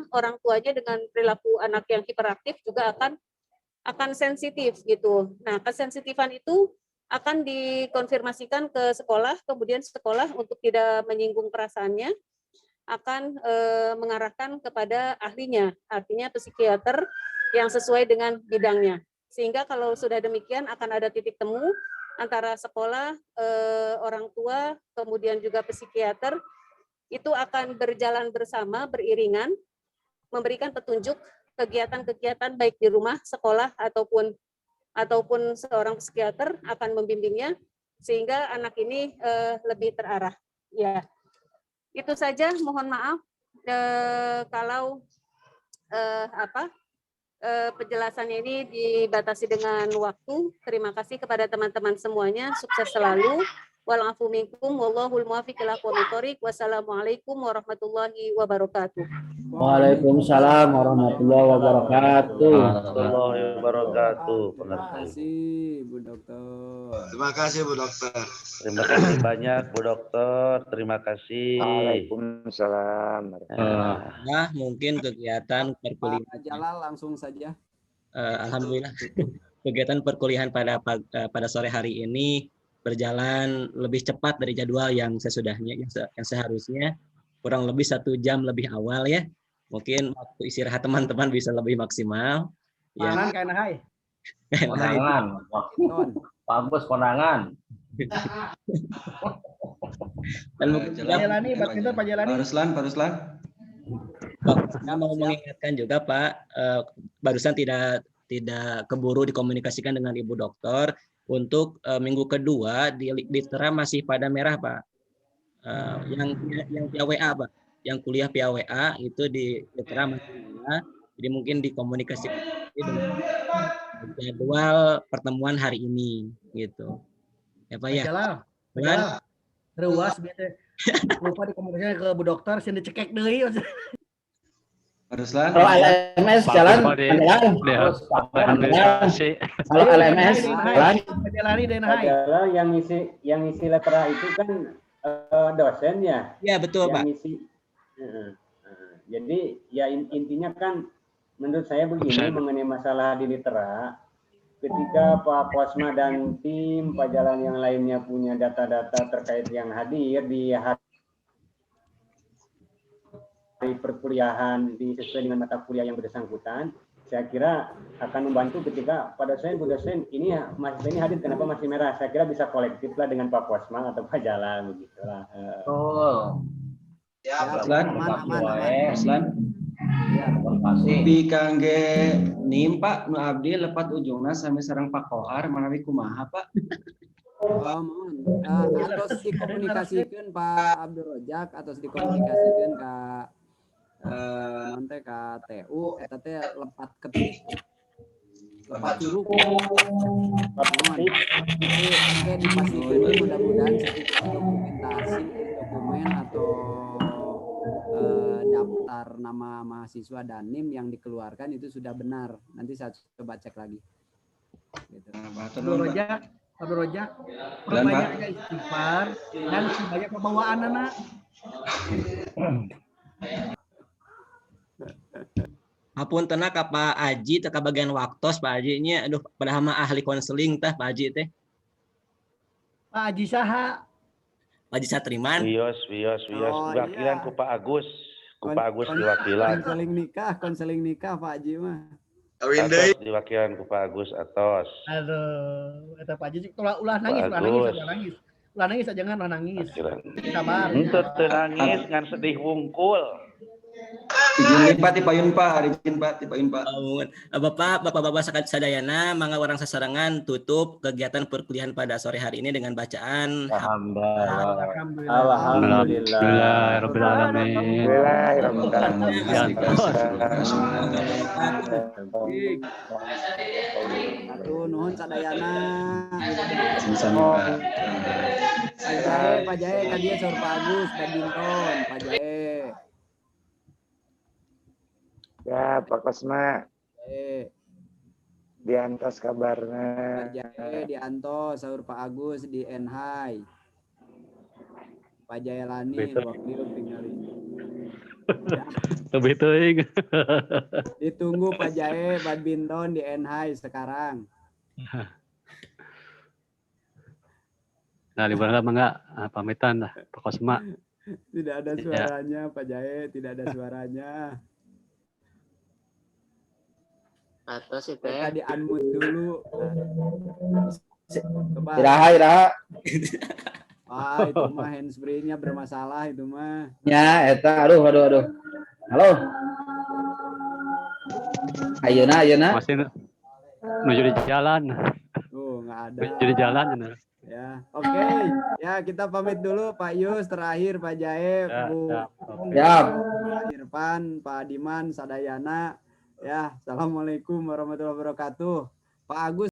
dengan perilaku anak yang hiperaktif juga akan sensitif gitu. Nah, kesensitifan itu akan dikonfirmasikan ke sekolah, kemudian sekolah untuk tidak menyinggung perasaannya akan mengarahkan kepada ahlinya, artinya psikiater yang sesuai dengan bidangnya. Sehingga kalau sudah demikian akan ada titik temu antara sekolah, orang tua, kemudian juga psikiater, itu akan berjalan bersama, beriringan, memberikan petunjuk kegiatan-kegiatan baik di rumah, sekolah ataupun seorang psikiater akan membimbingnya sehingga anak ini lebih terarah. Ya, itu saja. Mohon maaf kalau penjelasannya ini dibatasi dengan waktu. Terima kasih kepada teman-teman semuanya. Sukses selalu. Walafu minkum wallahul muwaffiq ila aqwamit thoriq. Wassalamualaikum warahmatullahi wabarakatuh. Waalaikumsalam warahmatullahi wabarakatuh. Terima kasih Bu Dokter. Terima kasih Bu Dokter. Terima kasih banyak Bu Dokter. Terima kasih. Waalaikumsalam. Nah, mungkin kegiatan perkuliahan. Pak Jalal langsung saja. Alhamdulillah. Kegiatan perkuliahan pada sore hari ini berjalan lebih cepat dari jadwal yang sesudahnya, yang seharusnya kurang lebih 1 jam lebih awal ya. Mungkin waktu istirahat teman-teman bisa lebih maksimal. Panan kayak hai. Konangan. Bagus konangan. Dan mungkin Pak Jalani. Pak Ruslan. Saya mau mengingatkan juga Pak, barusan tidak keburu dikomunikasikan dengan Ibu Dokter. Untuk minggu kedua di Litera masih pada merah Pak. Yang via WA Pak, yang kuliah via WA itu di Litera masih merah. Jadi mungkin dikomunikasikan dengan jadwal pertemuan hari ini gitu. Ya Pak ya. Jalan. Ruas biasa. Lupa dikomunikasikan ke Bu Dokter, sini cekek deui. Ruslan. Kalau LMS jalan. Kalau LMS jalan. Yang ngisi letera itu kan dosen ya. Iya betul Pak. Jadi ya intinya kan menurut saya begini mengenai masalah di litera, ketika Pak Kosma dan tim Pak Jalan yang lainnya punya data-data terkait yang hadir di hari perkuliahan sesuai dengan mata kuliah yang bersangkutan, saya kira akan membantu ketika pada dosen Bu dosen ini mahasiswa ini hadir kenapa masih merah, saya kira bisa kolektif lah dengan Pak Kosma atau Pak Jalan begitulah. Ya, Ruslan. Upi kangge nim Pak nu abdi lepat ujungna sampai sareng Pak Kohar manawi kumaha Pak? Mohon atau dikomunikasikan Pak Abdul Rojak atau dikomunikasikan ke nanti ke TU eta teh lepat ketik lepat curug oke dipastikan mudah-mudahan sedikit dokumentasi dokumen atau daftar nama mahasiswa dan NIM yang dikeluarkan itu sudah benar. Nanti saya coba cek lagi. Gitu. Abdul Rojak, perbanyak istighfar dan sebanyak pembawaan anak. Apun tenak Pak Aji teka bagian waktos Pak Aji nya aduh padahal mah ahli konseling tah Pak Aji teh. Pak Aji saha? Pak Aji Satriman. Wios wakilan ku Pak Agus. Ku Pak Agus diwakilan. Konseling nikah Pak Aji mah. Atos diwakilan ku Pak Agus atos. Aduh, eta Pak Aji ulah nangis. Ulah nangis aja jangan nangis. Sabar. Henteu teu nangis ngan sedih wungkul. Izin Pak dipayun Pak, izin Pak dipayun Pak. Bapak-bapak sadayana mangga orang sasarangan tutup kegiatan perkuliahan pada sore hari ini dengan bacaan Alhamdulillahirabbil alamin. Aduh nuhun sadayana. Pak Jae kadia saur Pak Agus badminton Pak Jae. Ya, Pak Kosma. Diantos kabarnya. Pak Jae diantos saur Pak Agus di Enhai. Pak Jaya Lani waktu tinggal Lebih teuing. Ditunggu Pak Jae badminton di Enhai sekarang. Nah, liburan enggak pamitan lah Pak Kosma. Tidak ada suaranya Pak Jae, tidak ada suaranya. Atas itu ya di unmute dulu. Iraha. Ah, itu mah handsfree-nya bermasalah itu mah. Ya, eta aduh. Halo. Ayeuna. Masih menuju di jalan. Enggak ada. Menuju di jalan ya. Oke. Ya, kita pamit dulu Pak Yus, terakhir Pak Jae, Bu Irfan, Pak Diman, Sadayana. Ya, assalamualaikum warahmatullahi wabarakatuh. Pak Agus.